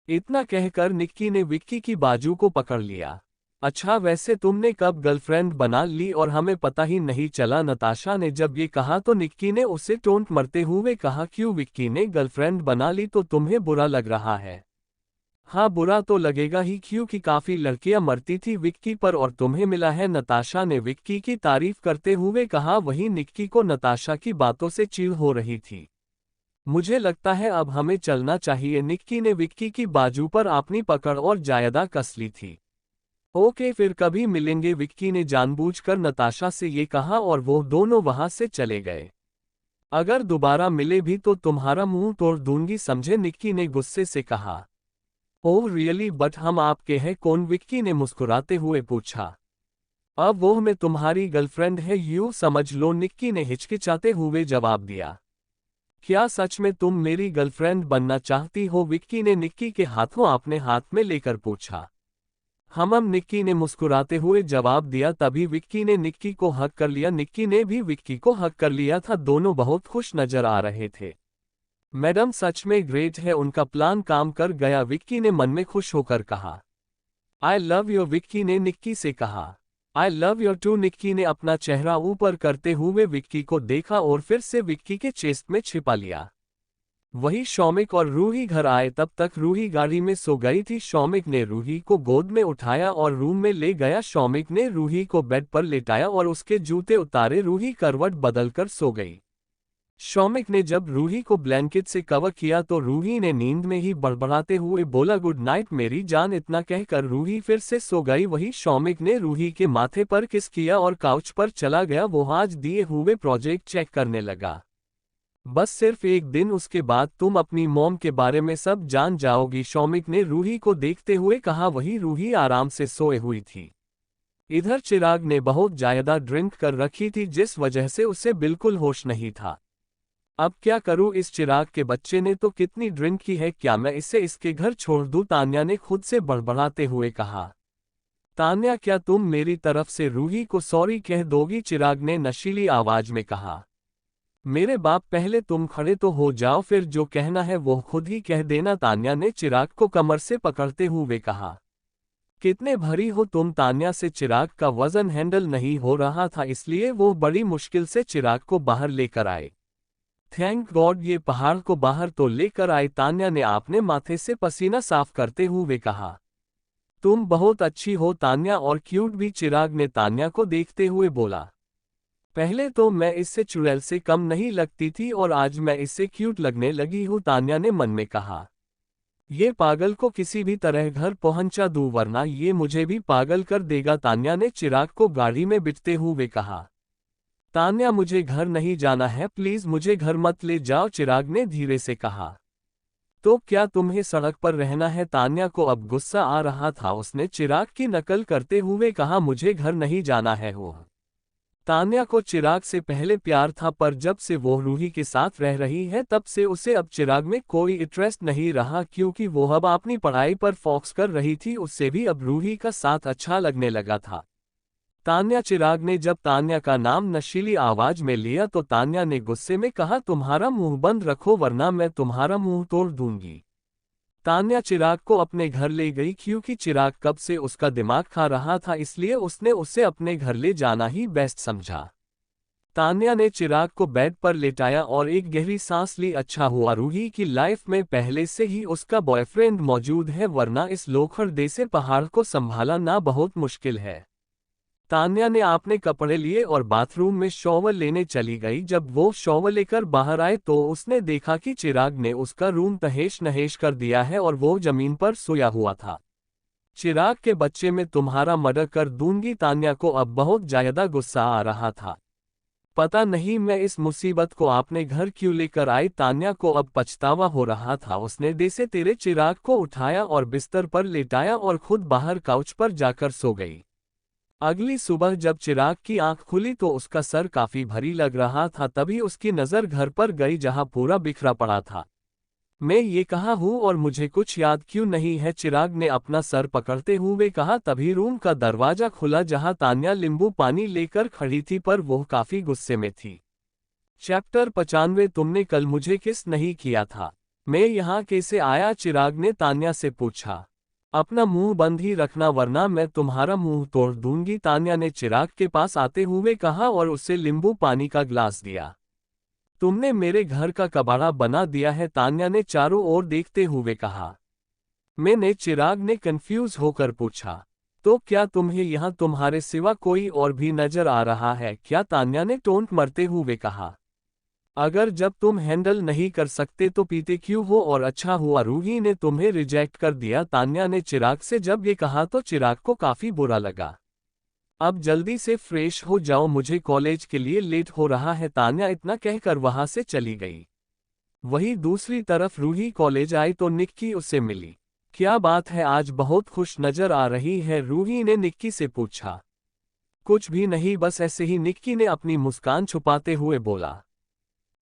इतना कहकर निक्की ने विक्की की बाजू को पकड़ लिया। अच्छा, वैसे तुमने कब गर्लफ्रेंड बना ली और हमें पता ही नहीं चला? नताशा ने जब ये कहा तो निक्की ने उसे टोंट मरते हुए कहा, क्यों विक्की ने गर्लफ्रेंड बना ली तो तुम्हें बुरा लग रहा है? हाँ, बुरा तो लगेगा ही, क्योंकि काफी लड़कियां मरती थी विक्की पर और तुम्हें मिला है, नताशा ने विक्की की तारीफ करते हुए कहा। वहीं निक्की को नताशा की बातों से चिढ़ हो रही थी। मुझे लगता है अब हमें चलना चाहिए, निक्की ने विक्की की बाजू पर अपनी पकड़ और ज्यादा कस ली थी। ओके, फिर कभी मिलेंगे, विक्की ने जानबूझकर नताशा से ये कहा और वो दोनों वहां से चले गए। अगर दोबारा मिले भी तो तुम्हारा मुंह तोड़ दूंगी, समझे? निक्की ने गुस्से से कहा। ओह रियली, बट हम आपके हैं कौन? विक्की ने मुस्कुराते हुए पूछा। अब वो मैं तुम्हारी गर्लफ्रेंड है, यूं समझ लो, निक्की ने हिचकिचाते हुए जवाब दिया। क्या सच में तुम मेरी गर्लफ्रेंड बनना चाहती हो? विक्की ने निक्की के हाथों अपने हाथ में लेकर पूछा। हम निक्की ने मुस्कुराते हुए जवाब दिया। तभी विक्की ने निक्की को हग कर लिया, निक्की ने भी विक्की को हग कर लिया था। दोनों बहुत खुश नजर आ रहे थे। मैडम सच में ग्रेट है, उनका प्लान काम कर गया, विक्की ने मन में खुश होकर कहा। आई लव यू, विक्की ने निक्की से कहा। I love you too, Nikki ने अपना चेहरा ऊपर करते हुए विक्की को देखा और फिर से विक्की के चेस्ट में छिपा लिया। वही शौमिक और रूही घर आए, तब तक रूही गाड़ी में सो गई थी। शौमिक ने रूही को गोद में उठाया और रूम में ले गया। शौमिक ने रूही को बेड पर लेटाया और उसके जूते उतारे। रूही करवट बदलकर सो गई। शौमिक ने जब रूही को ब्लैंकेट से कवर किया तो रूही ने नींद में ही बड़बड़ाते हुए बोला, गुड नाइट मेरी जान। इतना कहकर रूही फिर से सो गई। वही शौमिक ने रूही के माथे पर किस किया और काउच पर चला गया। वो आज दिए हुए प्रोजेक्ट चेक करने लगा। बस सिर्फ एक दिन, उसके बाद तुम अपनी मॉम के बारे में सब जान जाओगी, शौमिक ने रूही को देखते हुए कहा। वही रूही आराम से सोए हुई थी। इधर चिराग ने बहुत ज्यादा ड्रिंक कर रखी थी, जिस वजह से उसे बिल्कुल होश नहीं था। अब क्या करूं, इस चिराग के बच्चे ने तो कितनी ड्रिंक की है, क्या मैं इसे इसके घर छोड़ दूं? तान्या ने खुद से बड़बड़ाते हुए कहा। तान्या, क्या तुम मेरी तरफ से रूही को सॉरी कह दोगी? चिराग ने नशीली आवाज में कहा। मेरे बाप, पहले तुम खड़े तो हो जाओ, फिर जो कहना है वो खुद ही कह देना, तान्या ने चिराग को कमर से पकड़ते हुए कहा। कितने भारी हो तुम? तान्या से चिराग का वजन हैंडल नहीं हो रहा था, इसलिए वो बड़ी मुश्किल से चिराग को बाहर लेकर आए। थैंक गॉड ये पहाड़ को बाहर तो लेकर आए, तान्या ने अपने माथे से पसीना साफ करते हुए कहा। तुम बहुत अच्छी हो तान्या, और क्यूट भी, चिराग ने तान्या को देखते हुए बोला। पहले तो मैं इससे चुड़ैल से कम नहीं लगती थी और आज मैं इससे क्यूट लगने लगी हूँ, तान्या ने मन में कहा। ये पागल को किसी भी तरह घर पहुंचा दूं, वरना ये मुझे भी पागल कर देगा, तान्या ने चिराग को गाड़ी में बिठते हुए कहा। तान्या, मुझे घर नहीं जाना है, प्लीज मुझे घर मत ले जाओ, चिराग ने धीरे से कहा। तो क्या तुम्हें सड़क पर रहना है? तान्या को अब गुस्सा आ रहा था। उसने चिराग की नकल करते हुए कहा, मुझे घर नहीं जाना है। हो तान्या को चिराग से पहले प्यार था, पर जब से वो रूही के साथ रह रही है तब से उसे अब चिराग में कोई इंटरेस्ट नहीं रहा, क्योंकि वो अब अपनी पढ़ाई पर फोकस कर रही थी। उससे भी अब रूही का साथ अच्छा लगने लगा था। तान्या, चिराग ने जब तान्या का नाम नशीली आवाज में लिया तो तान्या ने गुस्से में कहा, तुम्हारा मुंह बंद रखो वरना मैं तुम्हारा मुंह तोड़ दूंगी। तान्या चिराग को अपने घर ले गई, क्योंकि चिराग कब से उसका दिमाग खा रहा था, इसलिए उसने उसे अपने घर ले जाना ही बेस्ट समझा। तान्या ने चिराग को बेड पर लेटाया और एक गहरी सांस ली। अच्छा हुआ रूही की लाइफ में पहले से ही उसका बॉयफ्रेंड मौजूद है, वरना इस लोखंडे से पहाड़ को संभाला ना बहुत मुश्किल है। तान्या ने अपने कपड़े लिए और बाथरूम में शॉवर लेने चली गई। जब वो शॉवर लेकर बाहर आए तो उसने देखा कि चिराग ने उसका रूम तहेश नहेश कर दिया है और वो जमीन पर सोया हुआ था। चिराग के बच्चे, में तुम्हारा मर्डर कर दूंगी। तान्या को अब बहुत ज्यादा गुस्सा आ रहा था। पता नहीं मैं इस मुसीबत को आपने घर क्यों लेकर आई। तान्या को अब पछतावा हो रहा था। उसने देसे तेरे चिराग को उठाया और बिस्तर पर लेटाया और खुद बाहर काउच पर जाकर सो गई। अगली सुबह जब चिराग की आंख खुली तो उसका सर काफी भारी लग रहा था। तभी उसकी नजर घर पर गई, जहां पूरा बिखरा पड़ा था। मैं ये कहाँ हूँ और मुझे कुछ याद क्यों नहीं है? चिराग ने अपना सर पकड़ते हुए कहा। तभी रूम का दरवाजा खुला, जहां तान्या नींबू पानी लेकर खड़ी थी, पर वो काफी गुस्से में थी। चैप्टर 95, तुमने कल मुझे किस नहीं किया था? मैं यहाँ कैसे आया? चिराग ने तान्या से पूछा। अपना मुंह बंद ही रखना वरना मैं तुम्हारा मुंह तोड़ दूंगी, तान्या ने चिराग के पास आते हुए कहा और उसे नींबू पानी का ग्लास दिया। तुमने मेरे घर का कबाड़ा बना दिया है, तान्या ने चारों ओर देखते हुए कहा। मैंने, चिराग ने कंफ्यूज होकर पूछा। तो क्या तुम्हें यहाँ तुम्हारे सिवा कोई और भी नजर आ रहा है क्या? तान्या ने टोंट मारते हुए कहा। अगर जब तुम हैंडल नहीं कर सकते तो पीते क्यों हो? और अच्छा हुआ रूही ने तुम्हें रिजेक्ट कर दिया, तान्या ने चिराग से जब ये कहा तो चिराग को काफी बुरा लगा। अब जल्दी से फ्रेश हो जाओ, मुझे कॉलेज के लिए लेट हो रहा है, तान्या इतना कहकर वहां से चली गई। वहीं दूसरी तरफ रूही कॉलेज आई तो निक्की उससे मिली। क्या बात है, आज बहुत खुश नजर आ रही है? रूही ने निक्की से पूछा। कुछ भी नहीं, बस ऐसे ही, निक्की ने अपनी मुस्कान छुपाते हुए बोला।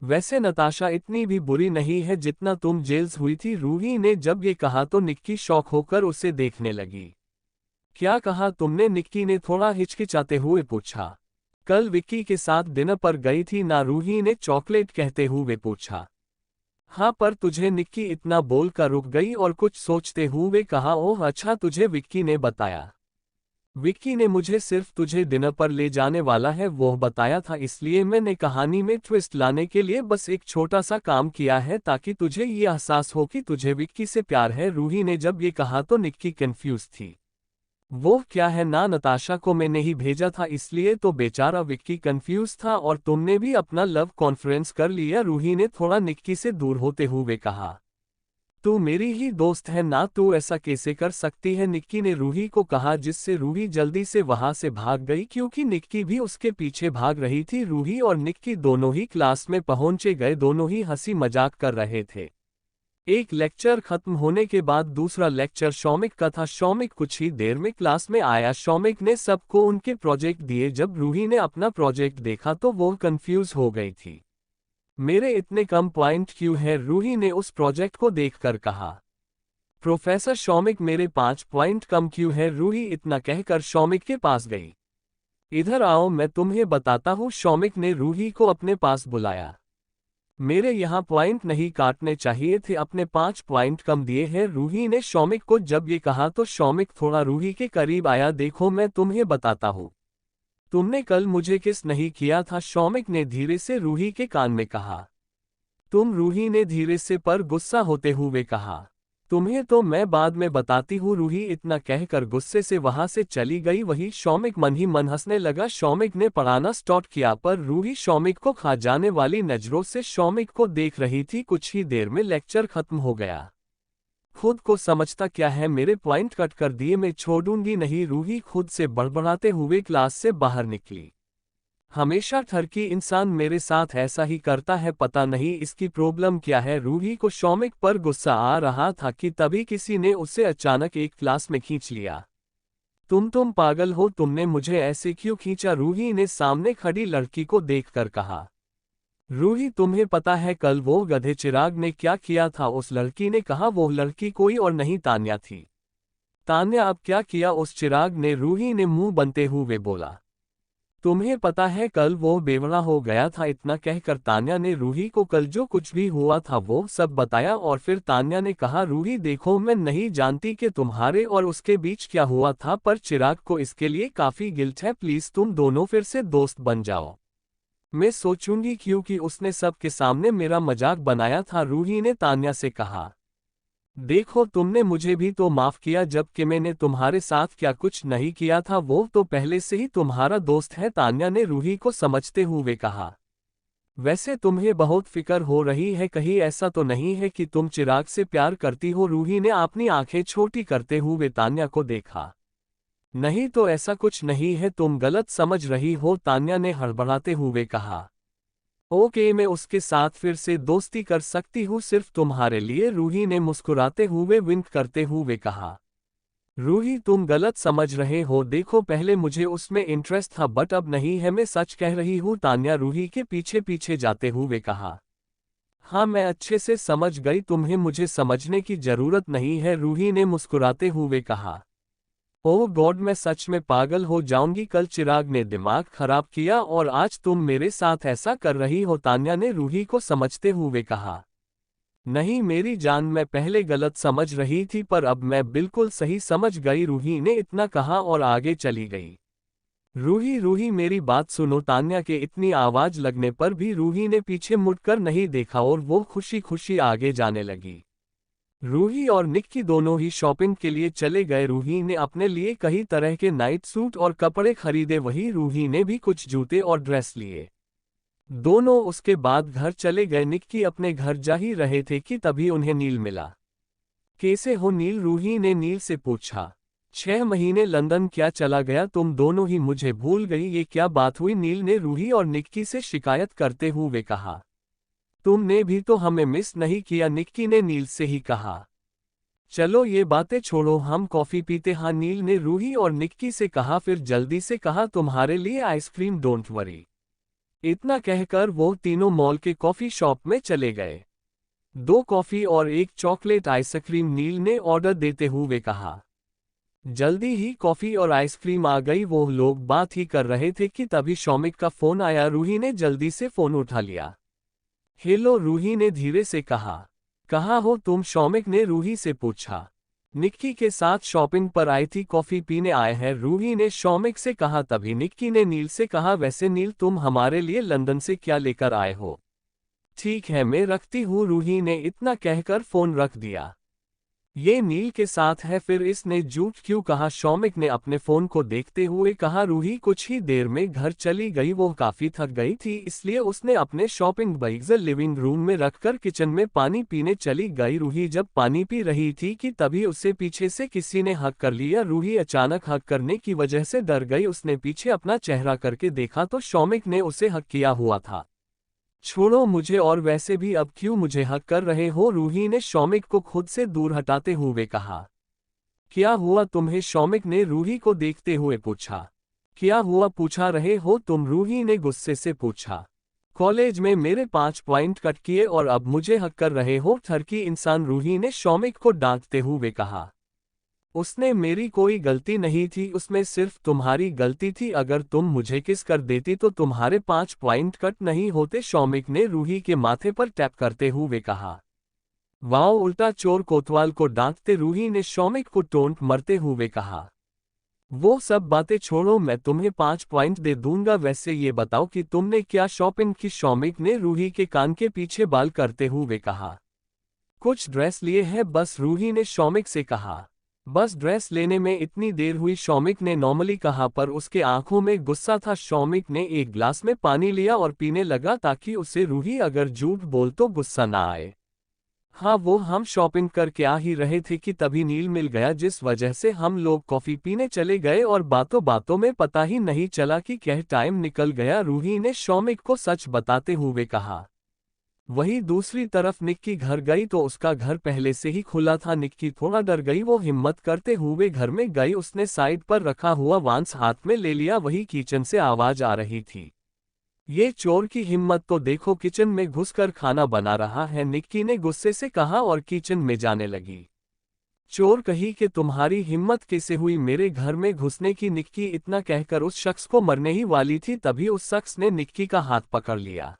वैसे नताशा इतनी भी बुरी नहीं है जितना तुम जेल्स हुई थी। रूही ने जब ये कहा तो निक्की शॉक होकर उसे देखने लगी। क्या कहा तुमने? निक्की ने थोड़ा हिचकिचाते हुए पूछा। कल विक्की के साथ डिनर पर गई थी ना? रूही ने चॉकलेट कहते हुए पूछा। हाँ, पर तुझे? निक्की इतना बोलकर रुक गई और कुछ सोचते हुए कहा, ओह अच्छा, तुझे विक्की ने बताया? विक्की ने मुझे सिर्फ तुझे डिनर पर ले जाने वाला है वो बताया था, इसलिए मैंने कहानी में ट्विस्ट लाने के लिए बस एक छोटा सा काम किया है ताकि तुझे ये एहसास हो कि तुझे विक्की से प्यार है। रूही ने जब ये कहा तो निक्की कंफ्यूज थी। वो क्या है ना? नताशा को मैंने ही भेजा था, इसलिए तो बेचारा विक्की कंफ्यूज था। और तुमने भी अपना लव कॉन्फ्रेंस कर लिया? रूही ने थोड़ा निक्की से दूर होते हुए कहा। तू मेरी ही दोस्त है ना, तू ऐसा कैसे कर सकती है? निक्की ने रूही को कहा, जिससे रूही जल्दी से वहां से भाग गई, क्योंकि निक्की भी उसके पीछे भाग रही थी। रूही और निक्की दोनों ही क्लास में पहुंचे गए, दोनों ही हंसी मजाक कर रहे थे। एक लेक्चर खत्म होने के बाद दूसरा लेक्चर शौमिक का था। शौमिक कुछ ही देर में क्लास में आया। शौमिक ने सबको उनके प्रोजेक्ट दिए। जब रूही ने अपना प्रोजेक्ट देखा तो वो कंफ्यूज हो गई थी। मेरे इतने कम पॉइंट क्यों है? रूही ने उस प्रोजेक्ट को देखकर कहा। प्रोफेसर शौमिक मेरे 5 पॉइंट कम क्यों है? रूही इतना कहकर शौमिक के पास गई। इधर आओ मैं तुम्हें बताता हूँ। शौमिक ने रूही को अपने पास बुलाया। मेरे यहाँ पॉइंट नहीं काटने चाहिए थे, अपने 5 पॉइंट कम दिए हैं। रूही ने शौमिक को जब ये कहा तो शौमिक थोड़ा रूही के करीब आया। देखो मैं तुम्हें बताता हूँ, तुमने कल मुझे किस नहीं किया था? शौमिक ने धीरे से रूही के कान में कहा। तुम? रूही ने धीरे से पर गुस्सा होते हुए कहा। तुम्हें तो मैं बाद में बताती हूँ। रूही इतना कहकर गुस्से से वहां से चली गई। वही शौमिक मन ही मन हंसने लगा। शौमिक ने पढ़ाना स्टार्ट किया पर रूही शौमिक को खा जाने वाली नजरों से शौमिक को देख रही थी। कुछ ही देर में लेक्चर खत्म हो गया। खुद को समझता क्या है? मेरे पॉइंट कट कर दिए, मैं छोड़ूंगी नहीं। रूही खुद से बड़बड़ाते हुए क्लास से बाहर निकली। हमेशा ठरकी इंसान मेरे साथ ऐसा ही करता है, पता नहीं इसकी प्रॉब्लम क्या है। रूही को शौमिक पर गुस्सा आ रहा था कि तभी किसी ने उसे अचानक एक क्लास में खींच लिया। तुम पागल हो? तुमने मुझे ऐसे क्यों खींचा? रूही ने सामने खड़ी लड़की को देखकर कहा। रूही तुम्हें पता है कल वो गधे चिराग ने क्या किया था? उस लड़की ने कहा। वो लड़की कोई और नहीं तान्या थी। तान्या? अब क्या किया उस चिराग ने? रूही ने मुंह बनते हुए बोला। तुम्हें पता है कल वो बेवड़ा हो गया था। इतना कहकर तान्या ने रूही को कल जो कुछ भी हुआ था वो सब बताया और फिर तान्या ने कहा, रूही देखो मैं नहीं जानती कि तुम्हारे और उसके बीच क्या हुआ था, पर चिराग को इसके लिए काफी गिल्ट है। प्लीज तुम दोनों फिर से दोस्त बन जाओ। मैं सोचूंगी क्योंकि उसने सबके सामने मेरा मजाक बनाया था। रूही ने तान्या से कहा। देखो तुमने मुझे भी तो माफ किया, जबकि मैंने तुम्हारे साथ क्या कुछ नहीं किया था। वो तो पहले से ही तुम्हारा दोस्त है। तान्या ने रूही को समझते हुए कहा। वैसे तुम्हें बहुत फिक्र हो रही है, कहीं ऐसा तो नहीं है कि तुम चिराग से प्यार करती हो? रूही ने अपनी आंखें छोटी करते हुए तान्या को देखा। नहीं तो ऐसा कुछ नहीं है, तुम गलत समझ रही हो, तान्या ने हड़बड़ाते हुए कहा। ओके मैं उसके साथ फिर से दोस्ती कर सकती हूँ सिर्फ तुम्हारे लिए, रूही ने मुस्कुराते हुए विंक करते हुए कहा। रूही तुम गलत समझ रहे हो, देखो पहले मुझे उसमें इंटरेस्ट था बट अब नहीं है, मैं सच कह रही हूँ, तान्या रूही के पीछे पीछे जाते हुए कहा। हाँ मैं अच्छे से समझ गई, तुम्हें मुझे समझने की जरूरत नहीं है, रूही ने मुस्कुराते हुए कहा। ओह गॉड मैं सच में पागल हो जाऊंगी, कल चिराग ने दिमाग खराब किया और आज तुम मेरे साथ ऐसा कर रही हो, तान्या ने रूही को समझते हुए कहा। नहीं मेरी जान, मैं पहले गलत समझ रही थी पर अब मैं बिल्कुल सही समझ गई, रूही ने इतना कहा और आगे चली गई। रूही रूही मेरी बात सुनो, तान्या के इतनी आवाज लगने पर भी रूही ने पीछे मुड़कर नहीं देखा और वो खुशी खुशी आगे जाने लगी। रूही और निक्की दोनों ही शॉपिंग के लिए चले गए। रूही ने अपने लिए कई तरह के नाइट सूट और कपड़े खरीदे, वही रूही ने भी कुछ जूते और ड्रेस लिए। दोनों उसके बाद घर चले गए। निक्की अपने घर जा ही रहे थे कि तभी उन्हें नील मिला। कैसे हो नील? रूही ने नील से पूछा। 6 महीने लंदन क्या चला गया, तुम दोनों ही मुझे भूल गई, ये क्या बात हुई? नील ने रूही और निक्की से शिकायत करते हुए कहा। तुमने भी तो हमें मिस नहीं किया, निक्की ने नील से ही कहा। चलो ये बातें छोड़ो, हम कॉफी पीते हैं, नील ने रूही और निक्की से कहा, फिर जल्दी से कहा तुम्हारे लिए आइसक्रीम, डोंट वरी। इतना कहकर वो तीनों मॉल के कॉफी शॉप में चले गए। 2 कॉफी और 1 चॉकलेट आइसक्रीम, नील ने ऑर्डर देते हुए कहा। जल्दी ही कॉफी और आइसक्रीम आ गई। वो लोग बात ही कर रहे थे कि तभी शौमिक का फोन आया। रूही ने जल्दी से फोन उठा लिया। हेलो, रूही ने धीरे से कहा। कहाँ हो तुम? शौमिक ने रूही से पूछा। निक्की के साथ शॉपिंग पर आई थी, कॉफी पीने आए हैं, रूही ने शौमिक से कहा। तभी निक्की ने नील से कहा, वैसे नील तुम हमारे लिए लंदन से क्या लेकर आए हो? ठीक है मैं रखती हूँ, रूही ने इतना कहकर फोन रख दिया। ये नील के साथ है, फिर इसने झूठ क्यों कहा? शौमिक ने अपने फोन को देखते हुए कहा। रूही कुछ ही देर में घर चली गई, वो काफी थक गई थी इसलिए उसने अपने शॉपिंग बैग्स लिविंग रूम में रखकर किचन में पानी पीने चली गई। रूही जब पानी पी रही थी कि तभी उसे पीछे से किसी ने हक कर लिया। रूही अचानक हक करने की वजह से डर गई, उसने पीछे अपना चेहरा करके देखा तो शौमिक ने उसे हक किया हुआ था। छोड़ो मुझे, और वैसे भी अब क्यों मुझे हक कर रहे हो? रूही ने शौमिक को खुद से दूर हटाते हुए कहा। क्या हुआ तुम्हें? शौमिक ने रूही को देखते हुए पूछा। क्या हुआ पूछा रहे हो तुम? रूही ने गुस्से से पूछा। कॉलेज में मेरे 5 पॉइंट कट किए और अब मुझे हक कर रहे हो ठरकी इंसान, रूही ने शौमिक को डांटते हुए कहा। उसने मेरी कोई गलती नहीं थी, उसमें सिर्फ तुम्हारी गलती थी। अगर तुम मुझे किस कर देती तो तुम्हारे 5 पॉइंट कट नहीं होते, शौमिक ने रूही के माथे पर टैप करते हुए कहा। वाओ, उल्टा चोर कोतवाल को डांटते रूही ने शौमिक को टोंट मरते हुए कहा। वो सब बातें छोड़ो, मैं तुम्हें 5 पॉइंट दे दूंगा। वैसे ये बताओ कि तुमने क्या शॉपिंग की, शौमिक ने रूही के कान के पीछे बाल करते हुए कहा। कुछ ड्रेस लिए हैं बस, रूही ने शौमिक से कहा। बस ड्रेस लेने में इतनी देर हुई, शौमिक ने नॉर्मली कहा, पर उसके आंखों में गुस्सा था। शौमिक ने एक ग्लास में पानी लिया और पीने लगा ताकि उसे रूही अगर झूठ बोल तो गुस्सा ना आए। हाँ, वो हम शॉपिंग करके आ ही रहे थे कि तभी नील मिल गया, जिस वजह से हम लोग कॉफी पीने चले गए और बातों बातों में पता ही नहीं चला कि क्या टाइम निकल गया, रूही ने शौमिक को सच बताते हुए कहा। वहीं दूसरी तरफ निक्की घर गई तो उसका घर पहले से ही खुला था। निक्की थोड़ा डर गई, वो हिम्मत करते हुए घर में गई। उसने साइड पर रखा हुआ वांस हाथ में ले लिया, वही किचन से आवाज आ रही थी। ये चोर की हिम्मत तो देखो, किचन में घुसकर खाना बना रहा है, निक्की ने गुस्से से कहा और किचन में जाने लगी। चोर कही कि तुम्हारी हिम्मत कैसे हुई मेरे घर में घुसने की। निक्की इतना कहकर उस शख्स को मरने ही वाली थी, तभी उस शख्स ने निक्की का हाथ पकड़ लिया।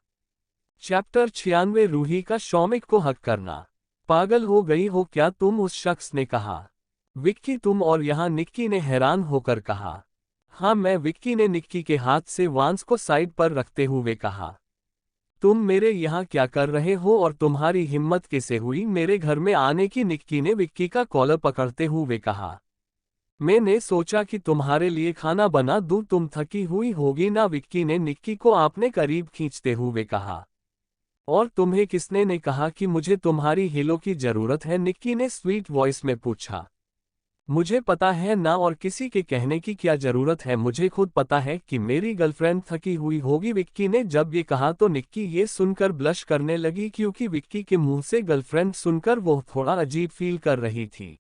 चैप्टर 96 रूही का शौमिक को हक करना। पागल हो गई हो क्या तुम, उस शख्स ने कहा। विक्की तुम और यहाँ, निक्की ने हैरान होकर कहा। हाँ मैं, विक्की ने निक्की के हाथ से वांस को साइड पर रखते हुए कहा। तुम मेरे यहाँ क्या कर रहे हो और तुम्हारी हिम्मत कैसे हुई मेरे घर में आने की, निक्की ने विक्की का कॉलर पकड़ते हुए कहा। मैंने सोचा कि तुम्हारे लिए खाना बना दूं, तुम थकी हुई होगी ना, विक्की ने निक्की को अपने करीब खींचते हुए कहा। और तुम्हें किसने ने कहा कि मुझे तुम्हारी हीलो की जरूरत है, निक्की ने स्वीट वॉइस में पूछा। मुझे पता है ना, और किसी के कहने की क्या जरूरत है, मुझे खुद पता है कि मेरी गर्लफ्रेंड थकी हुई होगी, विक्की ने जब ये कहा तो निक्की ये सुनकर ब्लश करने लगी, क्योंकि विक्की के मुंह से गर्लफ्रेंड सुनकर वो थोड़ा अजीब फील कर रही थी।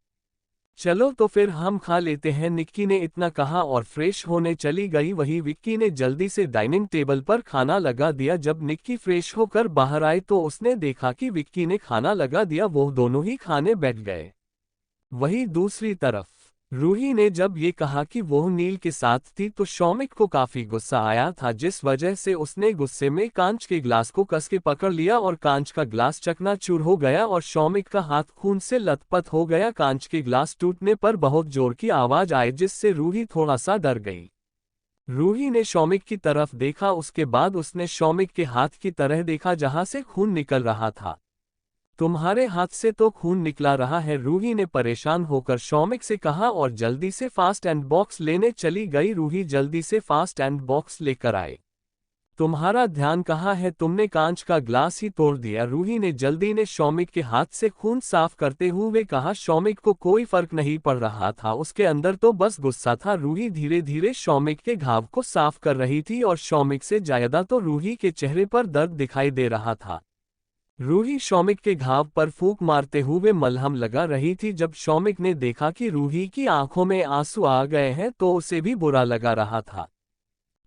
चलो तो फिर हम खा लेते हैं, निक्की ने इतना कहा और फ्रेश होने चली गई। वही विक्की ने जल्दी से डाइनिंग टेबल पर खाना लगा दिया। जब निक्की फ्रेश होकर बाहर आई तो उसने देखा कि विक्की ने खाना लगा दिया, वो दोनों ही खाने बैठ गए। वहीं दूसरी तरफ रूही ने जब ये कहा कि वो नील के साथ थी तो शौमिक को काफी गुस्सा आया था, जिस वजह से उसने गुस्से में कांच के ग्लास को कस के पकड़ लिया और कांच का ग्लास चकनाचूर हो गया और शौमिक का हाथ खून से लथपथ हो गया। कांच के ग्लास टूटने पर बहुत जोर की आवाज आई, जिससे रूही थोड़ा सा डर गई। रूही ने शौमिक की तरफ देखा, उसके बाद उसने शौमिक के हाथ की तरह देखा जहां से खून निकल रहा था। तुम्हारे हाथ से तो खून निकला रहा है, रूही ने परेशान होकर शौमिक से कहा और जल्दी से फास्ट एंड बॉक्स लेने चली गई। रूही जल्दी से फास्ट एंड बॉक्स लेकर आए। तुम्हारा ध्यान कहाँ है, तुमने कांच का ग्लास ही तोड़ दिया, रूही ने जल्दी ने शौमिक के हाथ से खून साफ करते हुए कहा। शौमिक को कोई फर्क नहीं पड़ रहा था, उसके अंदर तो बस गुस्सा था। रूही धीरे धीरे शौमिक के घाव को साफ कर रही थी और शौमिक से ज्यादा तो रूही के चेहरे पर दर्द दिखाई दे रहा था। रूही शौमिक के घाव पर फूंक मारते हुए मलहम लगा रही थी। जब शौमिक ने देखा कि रूही की आंखों में आंसू आ गए हैं तो उसे भी बुरा लगा रहा था।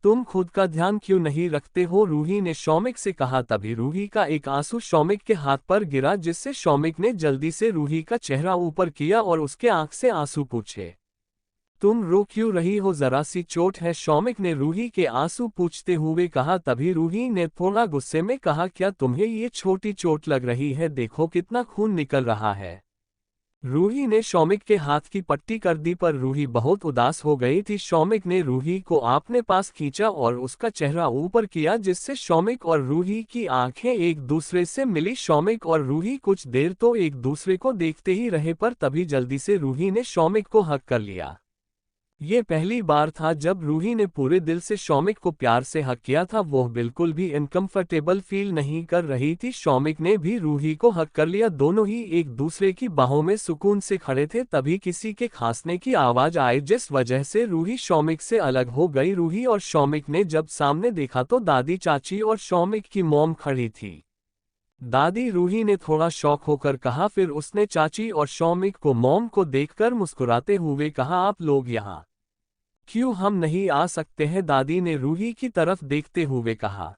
तुम खुद का ध्यान क्यों नहीं रखते हो, रूही ने शौमिक से कहा। तभी रूही का एक आंसू शौमिक के हाथ पर गिरा, जिससे शौमिक ने जल्दी से रूही का चेहरा ऊपर किया और उसके आंख से आंसू पूछे। तुम रो क्यों रही हो, जरा सी चोट है, शौमिक ने रूही के आंसू पूछते हुए कहा। तभी रूही ने थोड़ा गुस्से में कहा, क्या तुम्हें ये छोटी चोट लग रही है, देखो कितना खून निकल रहा है। रूही ने शौमिक के हाथ की पट्टी कर दी, पर रूही बहुत उदास हो गई थी। शौमिक ने रूही को अपने पास खींचा और उसका चेहरा ऊपर किया, जिससे शौमिक और रूही की आंखें एक दूसरे से मिली। शौमिक और रूही कुछ देर तो एक दूसरे को देखते ही रहे, पर तभी जल्दी से रूही ने शौमिक को हक कर लिया। ये पहली बार था जब रूही ने पूरे दिल से शौमिक को प्यार से हक किया था। वो बिल्कुल भी अनकंफर्टेबल फील नहीं कर रही थी। शौमिक ने भी रूही को हक कर लिया, दोनों ही एक दूसरे की बाहों में सुकून से खड़े थे। तभी किसी के खांसने की आवाज आई, जिस वजह से रूही शौमिक से अलग हो गई। रूही और शौमिक ने जब सामने देखा तो दादी, चाची और शौमिक की मॉम खड़ी थी। दादी, रूही ने थोड़ा शॉक होकर कहा, फिर उसने चाची और शौमिक को मॉम को देखकर मुस्कुराते हुए कहा, आप लोग यहाँ क्यों, हम नहीं आ सकते हैं, दादी ने रूही की तरफ देखते हुए कहा।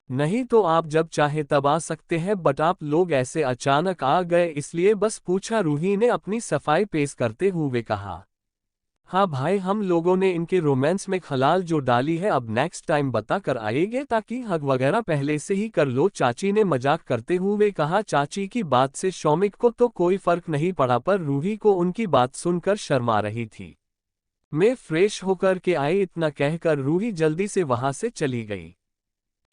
नहीं तो आप जब चाहे तब आ सकते हैं, बट आप लोग ऐसे अचानक आ गए इसलिए बस पूछा, रूही ने अपनी सफाई पेश करते हुए कहा। हाँ भाई, हम लोगों ने इनके रोमांस में खलाल जो डाली है, अब नेक्स्ट टाइम बता कर आएंगे ताकि हग वगैरह पहले से ही कर लो, चाची ने मजाक करते हुए कहा। चाची की बात से शौमिक को तो कोई फर्क नहीं पड़ा, पर रूही को उनकी बात सुनकर शर्मा रही थी। मैं फ्रेश होकर के आई, इतना कहकर रूही जल्दी से वहां से चली गई।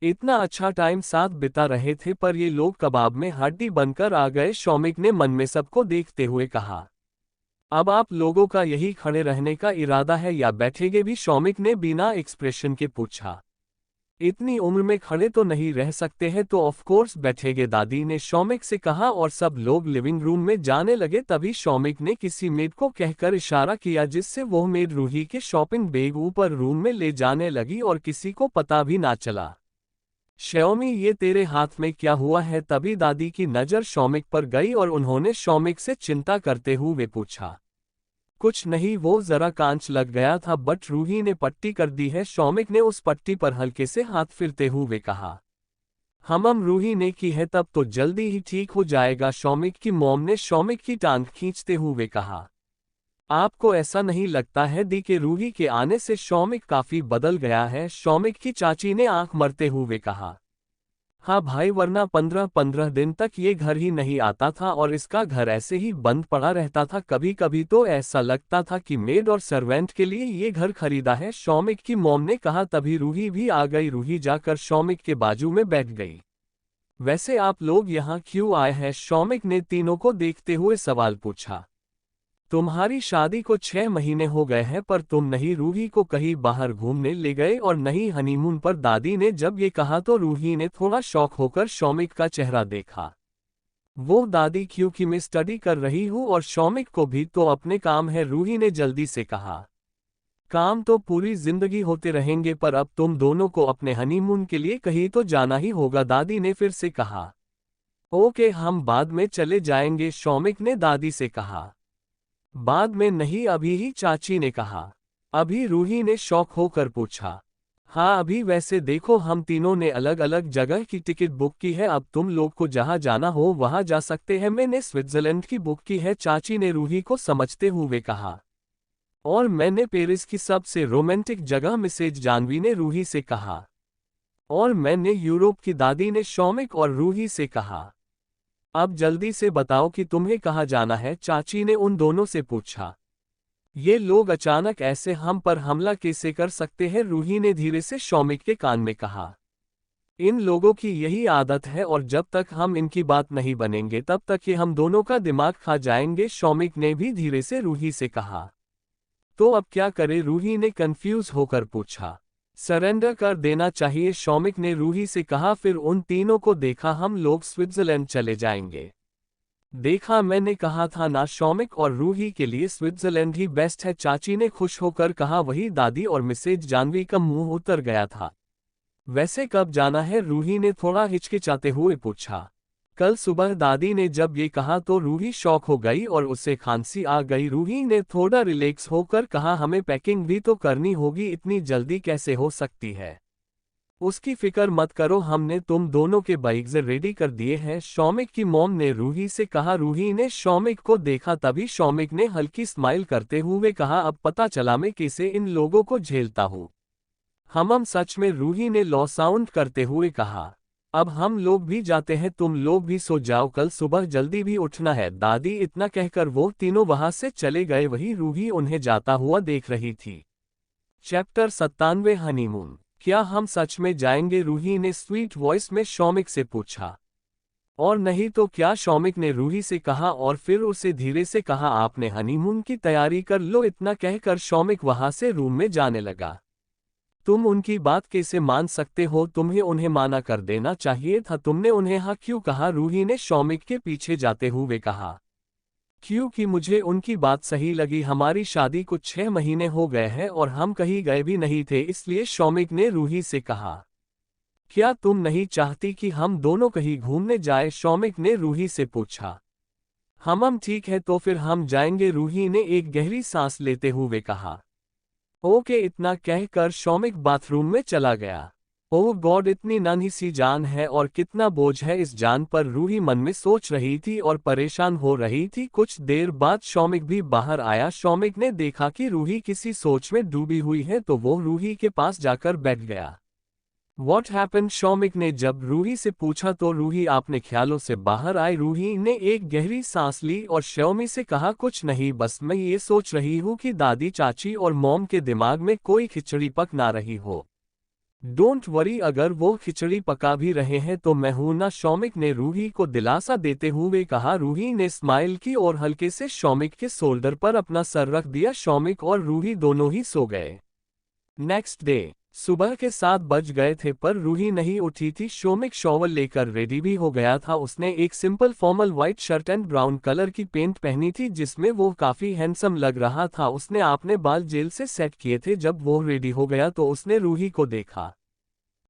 इतना अच्छा टाइम साथ बिता रहे थे पर ये लोग कबाब में हड्डी बनकर आ गए, शौमिक ने मन में सबको देखते हुए कहा। अब आप लोगों का यही खड़े रहने का इरादा है या बैठेंगे भी, शौमिक ने बिना एक्सप्रेशन के पूछा। इतनी उम्र में खड़े तो नहीं रह सकते हैं तो ऑफ कोर्स बैठेंगे, दादी ने शौमिक से कहा और सब लोग लिविंग रूम में जाने लगे। तभी शौमिक ने किसी मेड को कहकर इशारा किया जिससे वो मेड रूही के शॉपिंग बैग ऊपर रूम में ले जाने लगी और किसी को पता भी ना चला। श्योमी, ये तेरे हाथ में क्या हुआ है? तभी दादी की नज़र शौमिक पर गई और उन्होंने शौमिक से चिंता करते हुए पूछा। कुछ नहीं, वो जरा कांच लग गया था, बट रूही ने पट्टी कर दी है, शौमिक ने उस पट्टी पर हल्के से हाथ फिरते हुए कहा। हम रूही ने की है तब तो जल्दी ही ठीक हो जाएगा, शौमिक की मॉम ने शौमिक की टांग खींचते हुए कहा। आपको ऐसा नहीं लगता है दी कि रूही के आने से शौमिक काफी बदल गया है? शौमिक की चाची ने आंख मरते हुए कहा। हाँ भाई, वरना 15-15 दिन तक ये घर ही नहीं आता था और इसका घर ऐसे ही बंद पड़ा रहता था, कभी कभी तो ऐसा लगता था कि मेड और सर्वेंट के लिए ये घर खरीदा है, शौमिक की मॉम ने कहा। तभी रूही भी आ गई, रूही जाकर शौमिक के बाजू में बैठ गई। वैसे आप लोग यहाँ क्यों आए हैं? शौमिक ने तीनों को देखते हुए सवाल पूछा। तुम्हारी शादी को 6 महीने हो गए हैं पर तुम नहीं रूही को कहीं बाहर घूमने ले गए और नहीं हनीमून पर, दादी ने जब ये कहा तो रूही ने थोड़ा शॉक होकर शौमिक का चेहरा देखा। वो दादी, क्योंकि मैं स्टडी कर रही हूँ और शौमिक को भी तो अपने काम है, रूही ने जल्दी से कहा। काम तो पूरी जिंदगी होते रहेंगे पर अब तुम दोनों को अपने हनीमून के लिए कहीं तो जाना ही होगा, दादी ने फिर से कहा। ओके, हम बाद में चले जाएंगे, शौमिक ने दादी से कहा। बाद में नहीं, अभी ही, चाची ने कहा। अभी? रूही ने शौक होकर पूछा। हाँ अभी, वैसे देखो हम तीनों ने अलग अलग जगह की टिकट बुक की है, अब तुम लोग को जहाँ जाना हो वहाँ जा सकते हैं, मैंने स्विट्जरलैंड की बुक की है, चाची ने रूही को समझते हुए कहा। और मैंने पेरिस की सबसे रोमांटिक जगह, मिसेज जानवी ने रूही से कहा। और मैंने यूरोप की, दादी ने शौमिक और रूही से कहा। अब जल्दी से बताओ कि तुम्हें कहाँ जाना है, चाची ने उन दोनों से पूछा। ये लोग अचानक ऐसे हम पर हमला कैसे कर सकते हैं? रूही ने धीरे से शौमिक के कान में कहा। इन लोगों की यही आदत है और जब तक हम इनकी बात नहीं बनेंगे तब तक ये हम दोनों का दिमाग खा जाएंगे, शौमिक ने भी धीरे से रूही से कहा। तो अब क्या करें? रूही ने कंफ्यूज होकर पूछा। सरेंडर कर देना चाहिए, शौमिक ने रूही से कहा। फिर उन तीनों को देखा, हम लोग स्विट्जरलैंड चले जाएंगे। देखा, मैंने कहा था ना, शौमिक और रूही के लिए स्विट्जरलैंड ही बेस्ट है, चाची ने खुश होकर कहा। वही दादी और मिसेज जानवी का मुंह उतर गया था। वैसे कब जाना है? रूही ने थोड़ा हिचकिचाते हुए पूछा। कल सुबह, दादी ने जब ये कहा तो रूही शॉक हो गई और उसे खांसी आ गई। रूही ने थोड़ा रिलैक्स होकर कहा, हमें पैकिंग भी तो करनी होगी, इतनी जल्दी कैसे हो सकती है? उसकी फिक्र मत करो, हमने तुम दोनों के बैग्स रेडी कर दिए हैं, शौमिक की मॉम ने रूही से कहा। रूही ने शौमिक को देखा, तभी शौमिक ने हल्की स्माइल करते हुए कहा, अब पता चला मैं कैसे इन लोगों को झेलता हूँ। हम सच में, रूही ने लो साउंड करते हुए कहा। अब हम लोग भी जाते हैं, तुम लोग भी सो जाओ, कल सुबह जल्दी भी उठना है, दादी। इतना कहकर वो तीनों वहां से चले गए, वही रूही उन्हें जाता हुआ देख रही थी। Chapter 97 honeymoon. क्या हम सच में जाएंगे? रूही ने स्वीट वॉइस में शौमिक से पूछा। और नहीं तो क्या, शौमिक ने रूही से कहा और फिर उसे धीरे से कहा, आपने हनीमून की तैयारी कर लो। इतना कहकर शौमिक वहां से रूम में जाने लगा। तुम उनकी बात कैसे मान सकते हो? तुम्हें उन्हें माना कर देना चाहिए था, तुमने उन्हें हाँ क्यों कहा? रूही ने शौमिक के पीछे जाते हुए कहा। क्योंकि मुझे उनकी बात सही लगी, हमारी शादी को 6 महीने हो गए हैं और हम कहीं गए भी नहीं थे, इसलिए, शौमिक ने रूही से कहा। क्या तुम नहीं चाहती कि हम दोनों कहीं घूमने जाए? शौमिक ने रूही से पूछा। हम ठीक है तो फिर हम जाएंगे, रूही ने एक गहरी सांस लेते हुए कहा। ओके, इतना कहकर शौमिक बाथरूम में चला गया। ओह गॉड, इतनी नन्ही सी जान है और कितना बोझ है इस जान पर, रूही मन में सोच रही थी और परेशान हो रही थी। कुछ देर बाद शौमिक भी बाहर आया। शौमिक ने देखा कि रूही किसी सोच में डूबी हुई है तो वो रूही के पास जाकर बैठ गया। What happened? शौमिक ने जब रूही से पूछा तो रूही अपने ख्यालों से बाहर आई। रूही ने एक गहरी सांस ली और शौमी से कहा, कुछ नहीं, बस मैं ये सोच रही हूँ कि दादी, चाची और मॉम के दिमाग में कोई खिचड़ी पक ना रही हो। डोंट वरी, अगर वो खिचड़ी पका भी रहे हैं तो मैं हूं ना, शौमिक ने रूही को दिलासा देते हुए कहा। रूही ने स्माइल की और हल्के से शौमिक के शोल्डर पर अपना सर रख दिया। शौमिक और रूही दोनों ही सो गए। नेक्स्ट डे सुबह के 7 बज गए थे पर रूही नहीं उठी थी। शौमिक शॉवर लेकर रेडी भी हो गया था। उसने एक simple formal white shirt and brown colour की पैंट पहनी थी जिसमें वो काफी हैंडसम लग रहा था। उसने अपने बाल जेल से सेट किए थे। जब वो रेडी हो गया तो उसने रूही को देखा।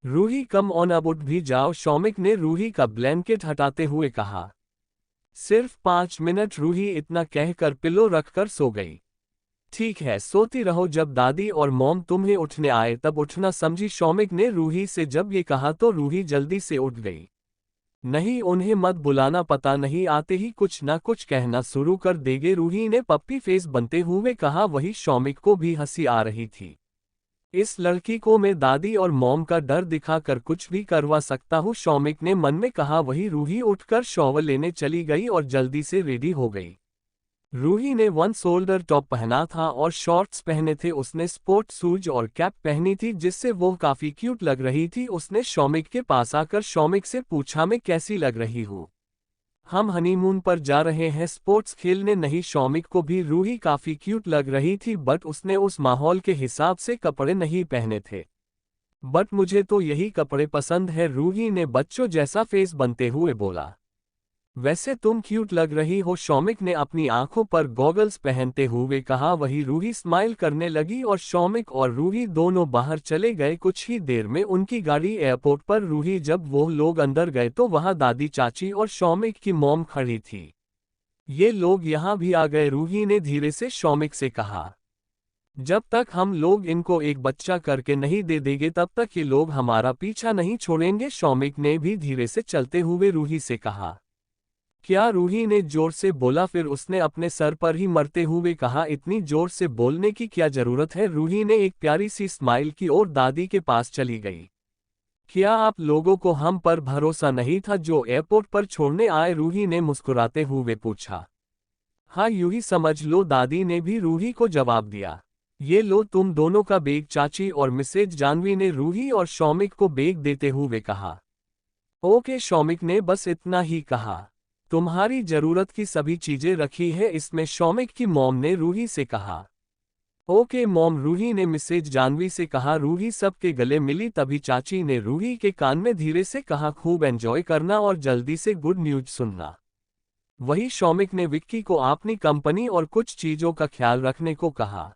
रूही, कम ऑन, अब उठ भी जाओ, शौमिक ने रूही का ब्लैंकेट हटाते हुए कहा। सिर्फ 5 मिनट, रूही इतना कहकर पिलो रखकर सो गई। ठीक है, सोती रहो, जब दादी और मॉम तुम्हें उठने आए तब उठना, समझी? शौमिक ने रूही से जब ये कहा तो रूही जल्दी से उठ गई। नहीं, उन्हें मत बुलाना, पता नहीं आते ही कुछ ना कुछ कहना शुरू कर देंगे, रूही ने पप्पी फेस बनते हुए कहा। वही शौमिक को भी हंसी आ रही थी। इस लड़की को मैं दादी और मॉम का डर दिखाकर कुछ भी करवा सकता हूँ, शौमिक ने मन में कहा। वही रूही उठकर शॉवर लेने चली गई और जल्दी से रेडी हो गई। रूही ने वन शोल्डर टॉप पहना था और शॉर्ट्स पहने थे। उसने स्पोर्ट शूज और कैप पहनी थी जिससे वो काफी क्यूट लग रही थी। उसने शौमिक के पास आकर शौमिक से पूछा, मैं कैसी लग रही हूँ? हम हनीमून पर जा रहे हैं, स्पोर्ट्स खेलने नहीं। शौमिक को भी रूही काफी क्यूट लग रही थी बट उसने उस माहौल के हिसाब से कपड़े नहीं पहने थे। बट मुझे तो यही कपड़े पसंद है, रूही ने बच्चों जैसा फेस बनते हुए बोला। वैसे तुम क्यूट लग रही हो, शौमिक ने अपनी आंखों पर गॉगल्स पहनते हुए कहा। वही रूही स्माइल करने लगी और शौमिक और रूही दोनों बाहर चले गए। कुछ ही देर में उनकी गाड़ी एयरपोर्ट पर रूही, जब वो लोग अंदर गए तो वहां दादी, चाची और शौमिक की मॉम खड़ी थी। ये लोग यहाँ भी आ गए, रूही ने धीरे से शौमिक से कहा। जब तक हम लोग इनको एक बच्चा करके नहीं दे देंगे तब तक ये लोग हमारा पीछा नहीं छोड़ेंगे, शौमिक ने भी धीरे से चलते हुए रूही से कहा। क्या? रूही ने जोर से बोला, फिर उसने अपने सर पर ही मरते हुए कहा। इतनी जोर से बोलने की क्या जरूरत है? रूही ने एक प्यारी सी स्माइल की और दादी के पास चली गई। क्या आप लोगों को हम पर भरोसा नहीं था जो एयरपोर्ट पर छोड़ने आए? रूही ने मुस्कुराते हुए पूछा। हाँ, यूं ही समझ लो, दादी ने भी रूही को जवाब दिया। ये लो तुम दोनों का बैग, चाची और मिसेज जानवी ने रूही और शौमिक को बैग देते हुए कहा। ओके, शौमिक ने बस इतना ही कहा। तुम्हारी जरूरत की सभी चीजें रखी है इसमें, शौमिक की मॉम ने रूही से कहा। ओके मॉम, रूही ने मिसेज जानवी से कहा। रूही सबके गले मिली। तभी चाची ने रूही के कान में धीरे से कहा, खूब एंजॉय करना और जल्दी से गुड न्यूज सुनना। वही शौमिक ने विक्की को अपनी कंपनी और कुछ चीजों का ख्याल रखने को कहा।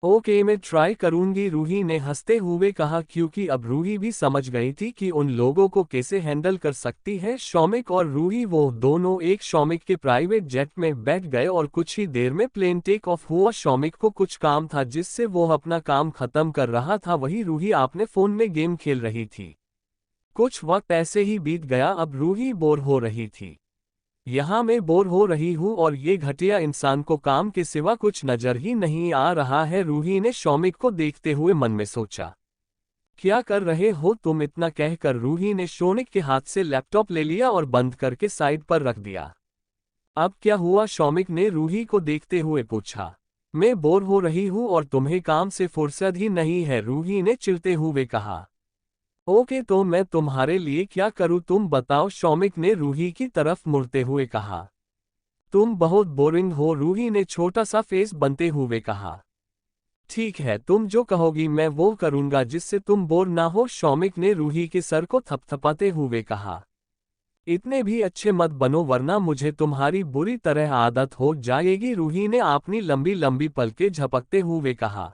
ओके, मैं ट्राई करूंगी, रूही ने हंसते हुए कहा, क्योंकि अब रूही भी समझ गई थी कि उन लोगों को कैसे हैंडल कर सकती है। शौमिक और रूही वो दोनों एक शौमिक के प्राइवेट जेट में बैठ गए और कुछ ही देर में प्लेन टेक ऑफ हुआ। शौमिक को कुछ काम था जिससे वो अपना काम खत्म कर रहा था। वही रूही अपने फोन में गेम खेल रही थी। कुछ वक्त ऐसे ही बीत गया। अब रूही बोर हो रही थी। यहाँ मैं बोर हो रही हूँ और ये घटिया इंसान को काम के सिवा कुछ नजर ही नहीं आ रहा है, रूही ने शौमिक को देखते हुए मन में सोचा। क्या कर रहे हो तुम? इतना कहकर रूही ने शौमिक के हाथ से लैपटॉप ले लिया और बंद करके साइड पर रख दिया। अब क्या हुआ? शौमिक ने रूही को देखते हुए पूछा। मैं बोर हो रही हूँ और तुम्हें काम से फुर्सत ही नहीं है, रूही ने चिढ़ते हुए कहा। ओके, तो मैं तुम्हारे लिए क्या करूं तुम बताओ? शौमिक ने रूही की तरफ मुड़ते हुए कहा। तुम बहुत बोरिंग हो, रूही ने छोटा सा फेस बनते हुए कहा। ठीक है, तुम जो कहोगी मैं वो करूंगा जिससे तुम बोर ना हो, शौमिक ने रूही के सर को थपथपाते हुए कहा। इतने भी अच्छे मत बनो वरना मुझे तुम्हारी बुरी तरह आदत हो जाएगी, रूही ने अपनी लंबी लंबी पलकें झपकते हुए कहा।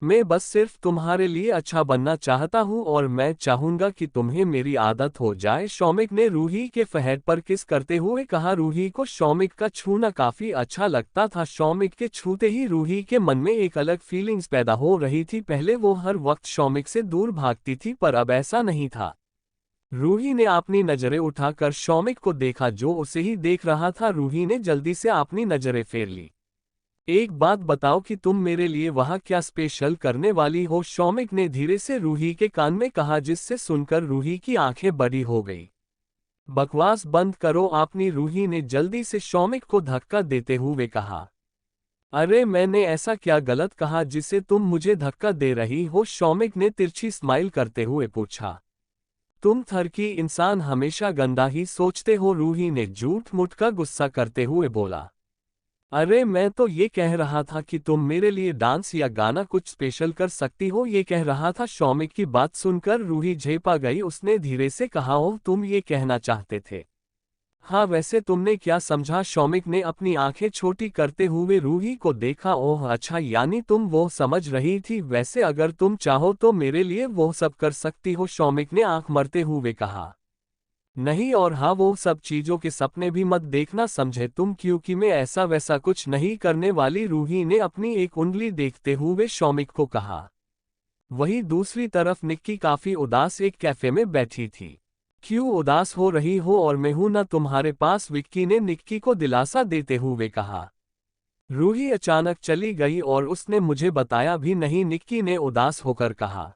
मैं बस सिर्फ तुम्हारे लिए अच्छा बनना चाहता हूँ और मैं चाहूंगा कि तुम्हें मेरी आदत हो जाए। शौमिक ने रूही के फहद पर किस करते हुए कहा। रूही को शौमिक का छूना काफी अच्छा लगता था। शौमिक के छूते ही रूही के मन में एक अलग फीलिंग्स पैदा हो रही थी। पहले वो हर वक्त शौमिक से दूर भागती थी पर अब ऐसा नहीं था। रूही ने अपनी नजरें उठाकर शौमिक को देखा जो उसे ही देख रहा था। रूही ने जल्दी से अपनी नजरें फेर ली। एक बात बताओ कि तुम मेरे लिए वहां क्या स्पेशल करने वाली हो। शौमिक ने धीरे से रूही के कान में कहा जिससे सुनकर रूही की आंखें बड़ी हो गई। बकवास बंद करो आपनी। रूही ने जल्दी से शौमिक को धक्का देते हुए कहा। अरे मैंने ऐसा क्या गलत कहा जिसे तुम मुझे धक्का दे रही हो। शौमिक ने तिरछी स्माइल करते हुए पूछा। तुम थरकी इंसान हमेशा गंदा ही सोचते हो। रूही ने झूठ मूठ का गुस्सा करते हुए बोला। अरे मैं तो ये कह रहा था कि तुम मेरे लिए डांस या गाना कुछ स्पेशल कर सकती हो ये कह रहा था। शौमिक की बात सुनकर रूही झेपा गई। उसने धीरे से कहा ओह तुम ये कहना चाहते थे। हाँ वैसे तुमने क्या समझा। शौमिक ने अपनी आंखें छोटी करते हुए रूही को देखा। ओह अच्छा यानी तुम वो समझ रही थी। वैसे अगर तुम चाहो तो मेरे लिए वो सब कर सकती हो। शौमिक ने आंख मरते हुए कहा। नहीं और हाँ वो सब चीजों के सपने भी मत देखना समझे तुम क्योंकि मैं ऐसा वैसा कुछ नहीं करने वाली। रूही ने अपनी एक उंगली देखते हुए शौमिक को कहा। वहीं दूसरी तरफ निक्की काफी उदास एक कैफे में बैठी थी। क्यों उदास हो रही हो और मैं हूं ना तुम्हारे पास। विक्की ने निक्की को दिलासा देते हुए कहा। रूही अचानक चली गई और उसने मुझे बताया भी नहीं। निक्की ने उदास होकर कहा।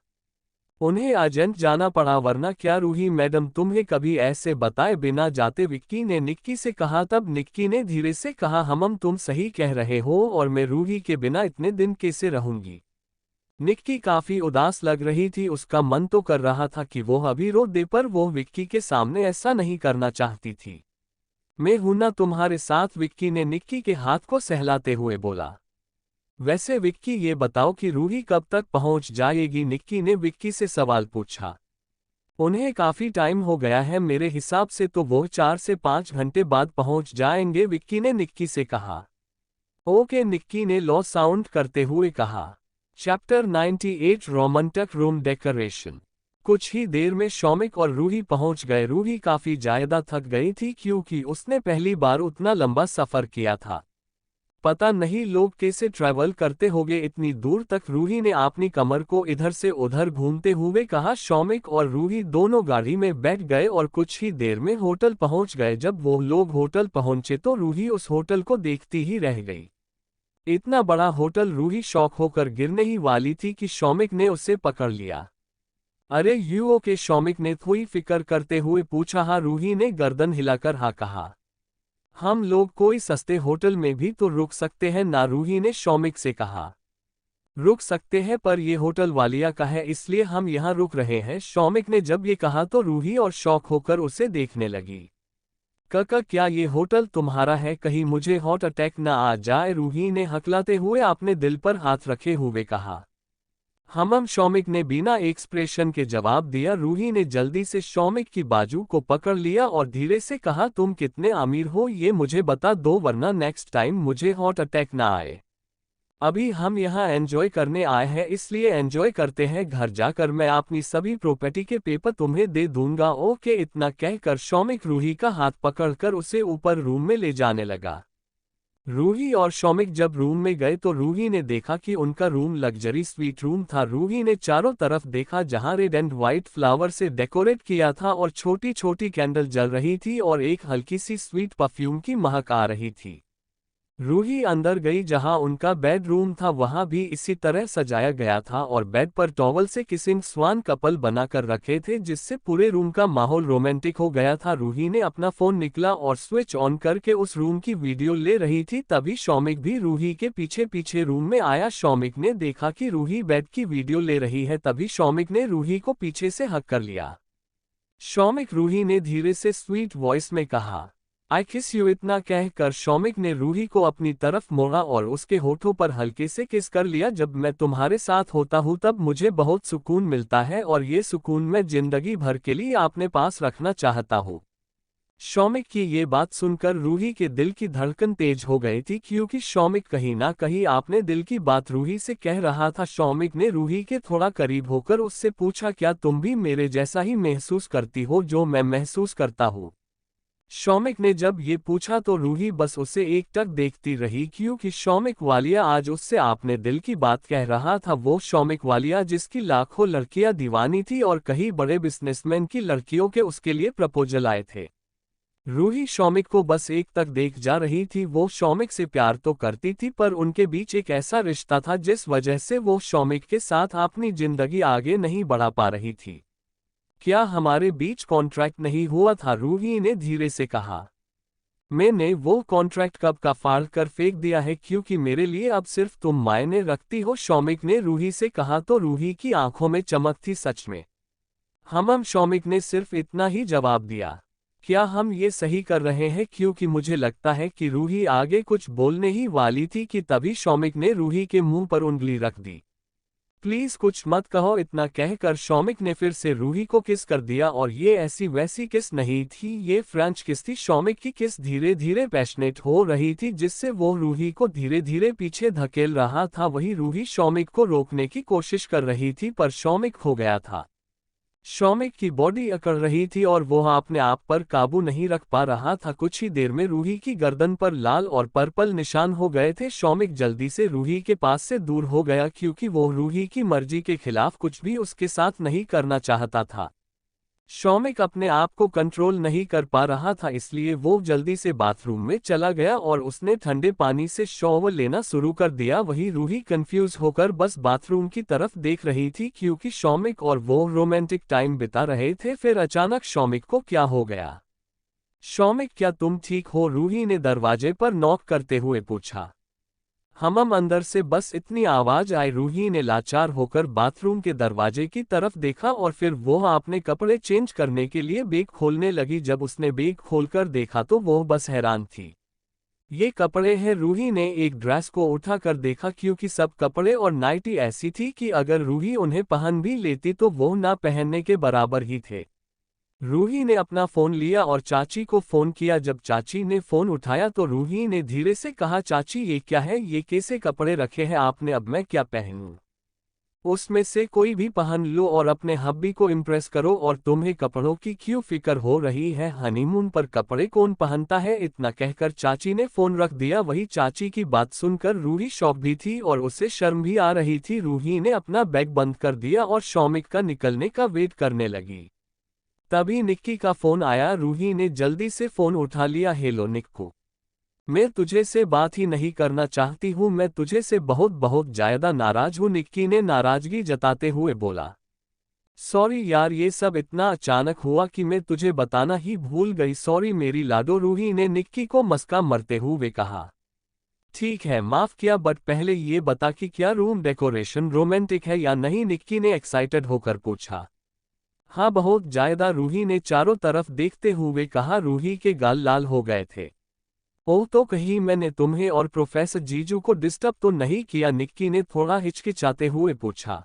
उन्हें अर्जेंट जाना पड़ा वरना क्या रूही मैडम तुम्हें कभी ऐसे बताए बिना जाते। विक्की ने निक्की से कहा। तब निक्की ने धीरे से कहा हम तुम सही कह रहे हो और मैं रूही के बिना इतने दिन कैसे रहूंगी। निक्की काफी उदास लग रही थी। उसका मन तो कर रहा था कि वो अभी रो दे पर वो विक्की के सामने ऐसा नहीं करना चाहती थी। मैं हूं ना तुम्हारे साथ। विक्की ने निक्की के हाथ को सहलाते हुए बोला। वैसे विक्की ये बताओ कि रूही कब तक पहुंच जाएगी। निक्की ने विक्की से सवाल पूछा। उन्हें काफी टाइम हो गया है मेरे हिसाब से तो वो 4 से 5 घंटे बाद पहुंच जाएंगे। विक्की ने निक्की से कहा। ओके निक्की ने लो साउंड करते हुए कहा। Chapter 98 romantic room decoration. कुछ ही देर में शौमिक और रूही पहुंच गए। रूही काफी ज्यादा थक गई थी क्योंकि उसने पहली बार उतना लंबा सफर किया था। पता नहीं लोग कैसे ट्रैवल करते होंगे इतनी दूर तक। रूही ने अपनी कमर को इधर से उधर घूमते हुए कहा। शौमिक और रूही दोनों गाड़ी में बैठ गए और कुछ ही देर में होटल पहुंच गए। जब वो लोग होटल पहुंचे तो रूही उस होटल को देखती ही रह गई। इतना बड़ा होटल। रूही शौक होकर गिरने ही वाली थी कि शौमिक ने उसे पकड़ लिया। अरे यू ओके। शौमिक ने थोड़ी फिक्र करते हुए पूछा। हाँ रूही ने गर्दन हिलाकर हाँ कहा। हम लोग कोई सस्ते होटल में भी तो रुक सकते हैं ना। रूही ने शौमिक से कहा। रुक सकते हैं पर यह होटल वालिया का है इसलिए हम यहाँ रुक रहे हैं। शौमिक ने जब ये कहा तो रूही और शौक होकर उसे देखने लगी। काका क्या ये होटल तुम्हारा है कहीं मुझे हार्ट अटैक ना आ जाए। रूही ने हकलाते हुए अपने दिल पर हाथ रखे हुए कहा। हम शौमिक ने बिना एक्सप्रेशन के जवाब दिया। रूही ने जल्दी से शौमिक की बाजू को पकड़ लिया और धीरे से कहा तुम कितने अमीर हो ये मुझे बता दो वरना नेक्स्ट टाइम मुझे हार्ट अटैक ना आए। अभी हम यहाँ एंजॉय करने आए हैं इसलिए एंजॉय करते हैं। घर जाकर मैं अपनी सभी प्रॉपर्टी के पेपर तुम्हें दे दूंगा। ओके। इतना कहकर शौमिक रूही का हाथ पकड़कर उसे ऊपर रूम में ले जाने लगा। रूही और शौमिक जब रूम में गए तो रूही ने देखा कि उनका रूम लग्जरी स्वीट रूम था। रूही ने चारों तरफ देखा जहां रेड एंड व्हाइट फ्लावर से डेकोरेट किया था और छोटी छोटी कैंडल जल रही थी और एक हल्की सी स्वीट परफ्यूम की महक आ रही थी। रूही अंदर गई जहां उनका बेडरूम था वहां भी इसी तरह सजाया गया था और बेड पर टॉवल से किसिंग स्वान कपल बनाकर रखे थे जिससे पूरे रूम का माहौल रोमांटिक हो गया था। रूही ने अपना फोन निकला और स्विच ऑन करके उस रूम की वीडियो ले रही थी। तभी शौमिक भी रूही के पीछे पीछे रूम में आया। शौमिक ने देखा कि रूही बेड की वीडियो ले रही है। तभी शौमिक ने रूही को पीछे से हक कर लिया। शौमिक रूही ने धीरे से स्वीट वॉइस में कहा आई किस यू। इतना कहकर शौमिक ने रूही को अपनी तरफ मोड़ा और उसके होठों पर हल्के से किस कर लिया। जब मैं तुम्हारे साथ होता हूँ तब मुझे बहुत सुकून मिलता है और ये सुकून मैं जिंदगी भर के लिए अपने पास रखना चाहता हूँ। शौमिक की ये बात सुनकर रूही के दिल की धड़कन तेज हो गई थी, क्योंकि शौमिक कहीं ना कहीं आपने दिल की बात रूही से कह रहा था। शौमिक ने रूही के थोड़ा करीब होकर उससे पूछा, क्या तुम भी मेरे जैसा ही महसूस करती हो जो मैं महसूस करता हूँ? शौमिक ने जब ये पूछा तो रूही बस उसे एकटक देखती रही, क्योंकि शौमिक वालिया आज उससे आपने दिल की बात कह रहा था। वो शौमिक वालिया जिसकी लाखों लड़कियां दीवानी थी और कई बड़े बिजनेसमैन की लड़कियों के उसके लिए प्रपोजल आए थे। रूही शौमिक को बस एक तक देख जा रही थी। वो शौमिक से प्यार तो करती थी, पर उनके बीच एक ऐसा रिश्ता था जिस वजह से वो शौमिक के साथ अपनी जिंदगी आगे नहीं बढ़ा पा रही थी। क्या हमारे बीच कॉन्ट्रैक्ट नहीं हुआ था? रूही ने धीरे से कहा। मैंने वो कॉन्ट्रैक्ट कब का फाड़ कर फेंक दिया है, क्योंकि मेरे लिए अब सिर्फ तुम मायने रखती हो, शौमिक ने रूही से कहा। तो रूही की आंखों में चमक थी। सच में? हम शौमिक ने सिर्फ इतना ही जवाब दिया। क्या हम ये सही कर रहे हैं? क्योंकि मुझे लगता है कि रूही आगे कुछ बोलने ही वाली थी कि तभी शौमिक ने रूही के मुंह पर उंगली रख दी। प्लीज कुछ मत कहो, इतना कहकर शौमिक ने फिर से रूही को किस कर दिया। और ये ऐसी वैसी किस नहीं थी, ये फ्रेंच किस थी। शौमिक की किस धीरे धीरे पैशनेट हो रही थी, जिससे वो रूही को धीरे धीरे पीछे धकेल रहा था। वही रूही शौमिक को रोकने की कोशिश कर रही थी, पर शौमिक खो गया था। शौमिक की बॉडी अकड़ रही थी और वो अपने आप पर काबू नहीं रख पा रहा था। कुछ ही देर में रूही की गर्दन पर लाल और पर्पल निशान हो गए थे। शौमिक जल्दी से रूही के पास से दूर हो गया, क्योंकि वो रूही की मर्जी के खिलाफ कुछ भी उसके साथ नहीं करना चाहता था। शौमिक अपने आप को कंट्रोल नहीं कर पा रहा था, इसलिए वो जल्दी से बाथरूम में चला गया और उसने ठंडे पानी से शॉवर लेना शुरू कर दिया। वही रूही कंफ्यूज होकर बस बाथरूम की तरफ देख रही थी, क्योंकि शौमिक और वो रोमांटिक टाइम बिता रहे थे। फिर अचानक शौमिक को क्या हो गया? शौमिक, क्या तुम ठीक हो? रूही ने दरवाजे पर नॉक करते हुए पूछा। हम अंदर से बस इतनी आवाज आई। रूही ने लाचार होकर बाथरूम के दरवाजे की तरफ देखा और फिर वो अपने कपड़े चेंज करने के लिए बैग खोलने लगी। जब उसने बैग खोलकर देखा तो वो बस हैरान थी। ये कपड़े हैं? रूही ने एक ड्रेस को उठाकर देखा, क्योंकि सब कपड़े और नाइटी ऐसी थी कि अगर रूही उन्हें पहन भी लेती तो वो ना पहनने के बराबर ही थे। रूही ने अपना फोन लिया और चाची को फोन किया। जब चाची ने फोन उठाया तो रूही ने धीरे से कहा, चाची ये क्या है? ये कैसे कपड़े रखे हैं आपने? अब मैं क्या पहनूं? उसमें से कोई भी पहन लो और अपने हब्बी को इम्प्रेस करो। और तुम्हें कपड़ों की क्यों फिक्र हो रही है? हनीमून पर कपड़े कौन पहनता है? इतना कहकर चाची ने फोन रख दिया। वही चाची की बात सुनकर रूही शॉक भी थी और उसे शर्म भी आ रही थी। रूही ने अपना बैग बंद कर दिया और शौमिक का निकलने का वेट करने लगी। तभी निक्की का फोन आया। रूही ने जल्दी से फोन उठा लिया। हेलो निक्कू, मैं तुझे से बात ही नहीं करना चाहती हूँ, मैं तुझे से बहुत बहुत ज्यादा नाराज हूँ, निक्की ने नाराजगी जताते हुए बोला। सॉरी यार, ये सब इतना अचानक हुआ कि मैं तुझे बताना ही भूल गई। सॉरी मेरी लाडो, रूही ने निक्की को मस्का मरते हुए कहा। ठीक है, माफ किया, बट पहले ये बता कि क्या रूम डेकोरेशन रोमांटिक है या नहीं? निक्की ने एक्साइटेड होकर पूछा। हाँ बहुत ज्यादा, रूही ने चारों तरफ देखते हुए कहा। रूही के गाल लाल हो गए थे। ओह, तो कहीं मैंने तुम्हें और प्रोफेसर जीजू को डिस्टर्ब तो नहीं किया? निक्की ने थोड़ा हिचकिचाते हुए पूछा।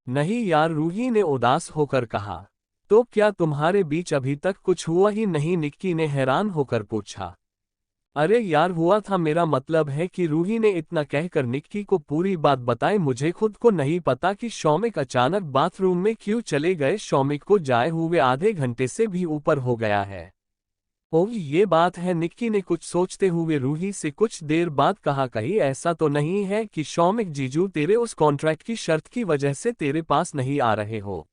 नहीं यार, रूही ने उदास होकर कहा। तो क्या तुम्हारे बीच अभी तक कुछ हुआ ही नहीं? निक्की ने हैरान होकर पूछा। अरे यार हुआ था, मेरा मतलब है कि रूही ने इतना कहकर निक्की को पूरी बात बताई। मुझे खुद को नहीं पता कि शौमिक अचानक बाथरूम में क्यों चले गए। शौमिक को जाए हुए आधे घंटे से भी ऊपर हो गया है। ओह ये बात है, निक्की ने कुछ सोचते हुए रूही से कुछ देर बाद कहा। कहीं ऐसा तो नहीं है कि शौमिक जीजू तेरे उस कॉन्ट्रैक्ट की शर्त की वजह से तेरे पास नहीं आ रहे हो?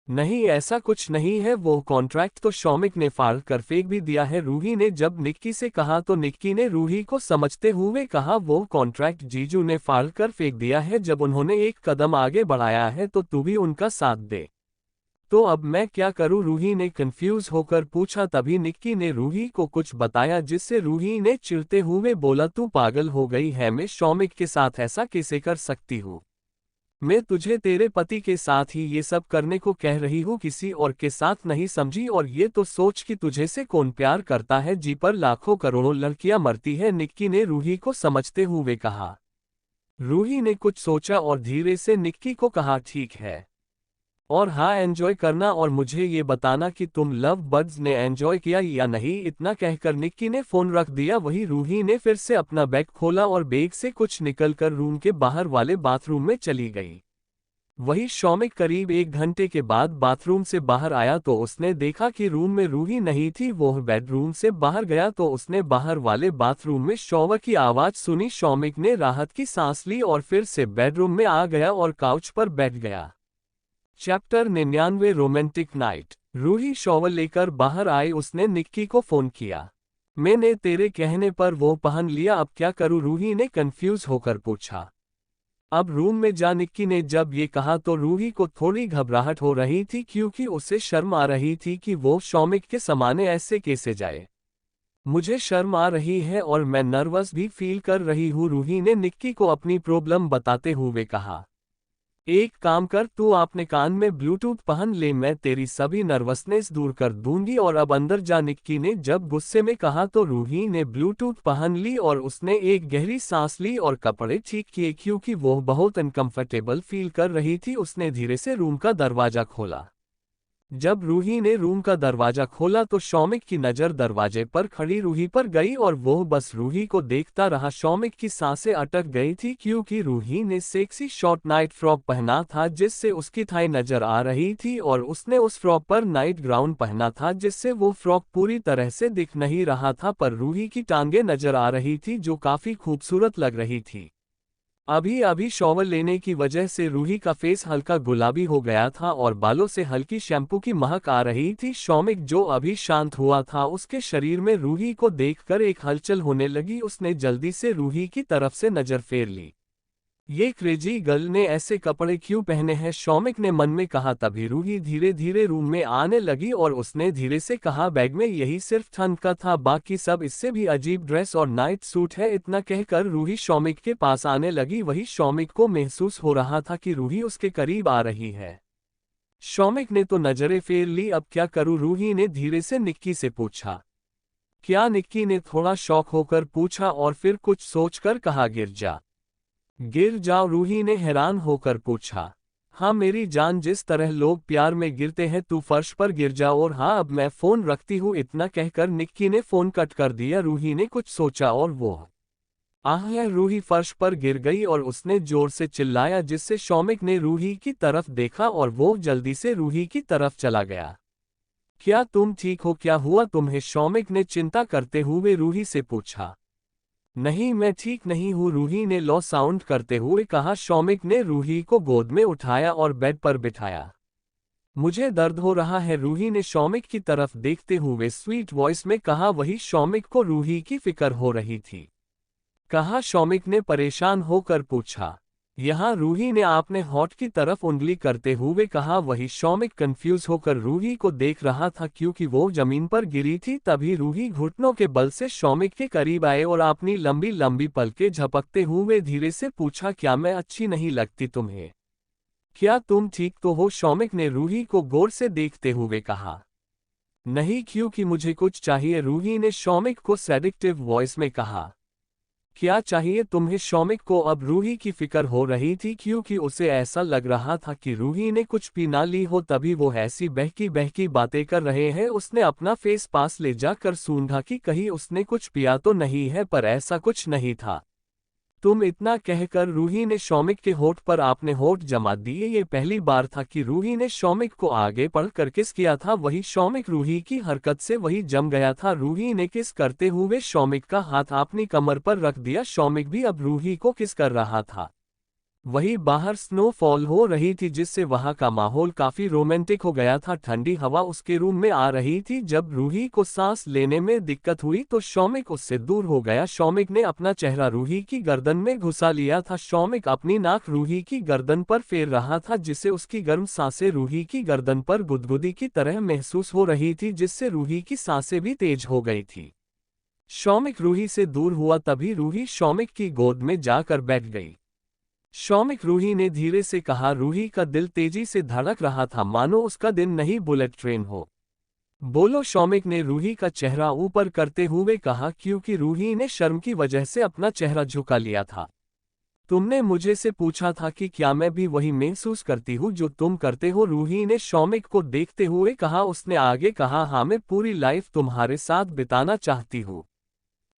नहीं ऐसा कुछ नहीं है, वो कॉन्ट्रैक्ट तो शौमिक ने फाड़ कर फेंक भी दिया है। रूही ने जब निक्की से कहा तो निक्की ने रूही को समझते हुए कहा, वो कॉन्ट्रैक्ट जीजू ने फाड़ कर फेंक दिया है। जब उन्होंने एक कदम आगे बढ़ाया है तो तू भी उनका साथ दे। तो अब मैं क्या करूं? रूही ने कंफ्यूज होकर पूछा। तभी निक्की ने रूही को कुछ बताया, जिससे रूही ने चिढ़ते हुए बोला, तू पागल हो गई है? मैं शौमिक के साथ ऐसा कैसे कर सकती हूँ? मैं तुझे तेरे पति के साथ ही ये सब करने को कह रही हूँ, किसी और के साथ नहीं, समझी? और ये तो सोच कि तुझे से कौन प्यार करता है, जी पर लाखों करोड़ों लड़कियां मरती है, निक्की ने रूही को समझते हुए कहा। रूही ने कुछ सोचा और धीरे से निक्की को कहा, ठीक है, और हाँ, एंजॉय करना और मुझे ये बताना कि तुम लव बर्ड्स ने एंजॉय किया या नहीं। इतना कहकर निक्की ने फोन रख दिया। वही रूही ने फिर से अपना बैग खोला और बैग से कुछ निकलकर रूम के बाहर वाले बाथरूम में चली गई। वही शौमिक करीब 1 घंटे के बाद बाथरूम से बाहर आया तो उसने देखा कि रूम में रूही नहीं थी। वो बेडरूम से बाहर गया तो उसने बाहर वाले बाथरूम में शॉवर की आवाज सुनी। शौमिक ने राहत की सांस ली और फिर से बेडरूम में आ गया और काउच पर बैठ गया। Chapter 99 romantic night. Ruhi shower लेकर बाहर आई। उसने निक्की को फोन किया। मैंने तेरे कहने पर वो पहन लिया, अब क्या करूं? रूही ने कंफ्यूज होकर पूछा। अब रूम में जा। निक्की ने जब ये कहा तो रूही को थोड़ी घबराहट हो रही थी क्योंकि उसे शर्म आ रही थी कि वो शौमिक के सामने ऐसे कैसे जाए। मुझे शर्म आ रही है और मैं नर्वस भी फील कर रही हूँ, रूही ने निक्की को अपनी प्रॉब्लम बताते हुए कहा। एक काम कर, तू अपने कान में ब्लूटूथ पहन ले, मैं तेरी सभी नर्वसनेस दूर कर दूंगी। और अब अंदर जा, निक्की ने जब गुस्से में कहा तो रूही ने ब्लूटूथ पहन ली और उसने एक गहरी सांस ली और कपड़े ठीक किए क्योंकि वो बहुत अनकंफर्टेबल फील कर रही थी। उसने धीरे से रूम का दरवाजा खोला। जब रूही ने रूम का दरवाजा खोला तो शौमिक की नज़र दरवाजे पर खड़ी रूही पर गई और वो बस रूही को देखता रहा। शौमिक की सांसें अटक गई थी क्योंकि रूही ने सेक्सी शॉर्ट नाइट फ्रॉक पहना था जिससे उसकी थाई नजर आ रही थी और उसने उस फ्रॉक पर नाइट गाउन पहना था जिससे वो फ्रॉक पूरी तरह से दिख नहीं रहा था पर रूही की टांगें नजर आ रही थी जो काफी खूबसूरत लग रही थी। अभी अभी शॉवर लेने की वजह से रूही का फेस हल्का गुलाबी हो गया था और बालों से हल्की शैम्पू की महक आ रही थी। शौमिक जो अभी शांत हुआ था उसके शरीर में रूही को देखकर एक हलचल होने लगी। उसने जल्दी से रूही की तरफ से नजर फेर ली। ये क्रेजी गर्ल ने ऐसे कपड़े क्यों पहने हैं? शौमिक ने मन में कहा। तभी रूही धीरे धीरे रूम में आने लगी और उसने धीरे से कहा, बैग में यही सिर्फ ठंड का था, बाकी सब इससे भी अजीब ड्रेस और नाइट सूट है। इतना कहकर रूही शौमिक के पास आने लगी। वही शौमिक को महसूस हो रहा था कि रूही उसके करीब आ रही है। शौमिक ने तो नजरें फेर ली। अब क्या करूं? रूही ने धीरे से निक्की से पूछा। क्या? निक्की ने थोड़ा शॉक होकर पूछा और फिर कुछ सोचकर कहा, गिर जा। गिर जाओ? रूही ने हैरान होकर पूछा। हाँ मेरी जान, जिस तरह लोग प्यार में गिरते हैं, तू फर्श पर गिर जाओ। और हाँ, अब मैं फोन रखती हूँ। इतना कहकर निक्की ने फोन कट कर दिया। रूही ने कुछ सोचा और वो रूही फर्श पर गिर गई और उसने जोर से चिल्लाया जिससे शौमिक ने रूही की तरफ देखा और वो जल्दी से रूही की तरफ चला गया। क्या तुम ठीक हो? क्या हुआ तुम्हें? शौमिक ने चिंता करते हुए रूही से पूछा। नहीं, मैं ठीक नहीं हूँ, रूही ने लो साउंड करते हुए कहा। शौमिक ने रूही को गोद में उठाया और बेड पर बिठाया। मुझे दर्द हो रहा है, रूही ने शौमिक की तरफ देखते हुए स्वीट वॉइस में कहा। वही शौमिक को रूही की फिक्र हो रही थी। कहा? शौमिक ने परेशान होकर पूछा। यहाँ रूही ने आपने होठ की तरफ उंगली करते हुए कहा। वही शौमिक कंफ्यूज होकर रूही को देख रहा था क्योंकि वो जमीन पर गिरी थी। तभी रूही घुटनों के बल से शौमिक के करीब आए और अपनी लंबी लंबी पलकें झपकते हुए धीरे से पूछा, क्या मैं अच्छी नहीं लगती तुम्हें? क्या तुम ठीक तो हो? शौमिक ने रूही को गौर से देखते हुए कहा। नहीं, क्योंकि मुझे कुछ चाहिए, रूही ने शौमिक को सेडिक्टिव वॉइस में कहा। क्या चाहिए तुम्हें? शौमिक को अब रूही की फिक्र हो रही थी क्योंकि उसे ऐसा लग रहा था कि रूही ने कुछ पी ना ली हो तभी वो ऐसी बहकी बहकी बातें कर रहे हैं। उसने अपना फेस पास ले जाकर सूंघा कि कहीं उसने कुछ पिया तो नहीं है, पर ऐसा कुछ नहीं था। तुम इतना कहकर रूही ने शौमिक के होठ पर आपने होठ जमा दिए। ये पहली बार था कि रूही ने शौमिक को आगे बढ़कर किस किया था। वही शौमिक रूही की हरकत से वही जम गया था। रूही ने किस करते हुए शौमिक का हाथ अपनी कमर पर रख दिया। शौमिक भी अब रूही को किस कर रहा था। वही बाहर स्नोफॉल हो रही थी जिससे वहां का माहौल काफी रोमांटिक हो गया था। ठंडी हवा उसके रूम में आ रही थी। जब रूही को सांस लेने में दिक्कत हुई तो शौमिक उससे दूर हो गया। शौमिक ने अपना चेहरा रूही की गर्दन में घुसा लिया था। शौमिक अपनी नाक रूही की गर्दन पर फेर रहा था जिससे उसकी गर्म सांसें रूही की गर्दन पर गुदगुदी की तरह महसूस हो रही थी जिससे रूही की सांसें भी तेज हो गई थी। शौमिक रूही से दूर हुआ तभी रूही शौमिक की गोद में जाकर बैठ गई। शौमिक, रूही ने धीरे से कहा। रूही का दिल तेजी से धड़क रहा था मानो उसका दिन नहीं बुलेट ट्रेन हो। बोलो, शौमिक ने रूही का चेहरा ऊपर करते हुए कहा क्योंकि रूही ने शर्म की वजह से अपना चेहरा झुका लिया था। तुमने मुझे से पूछा था कि क्या मैं भी वही महसूस करती हूँ जो तुम करते हो, रूही ने शौमिक को देखते हुए कहा। उसने आगे कहा, हाँ मैं पूरी लाइफ तुम्हारे साथ बिताना चाहती हूँ।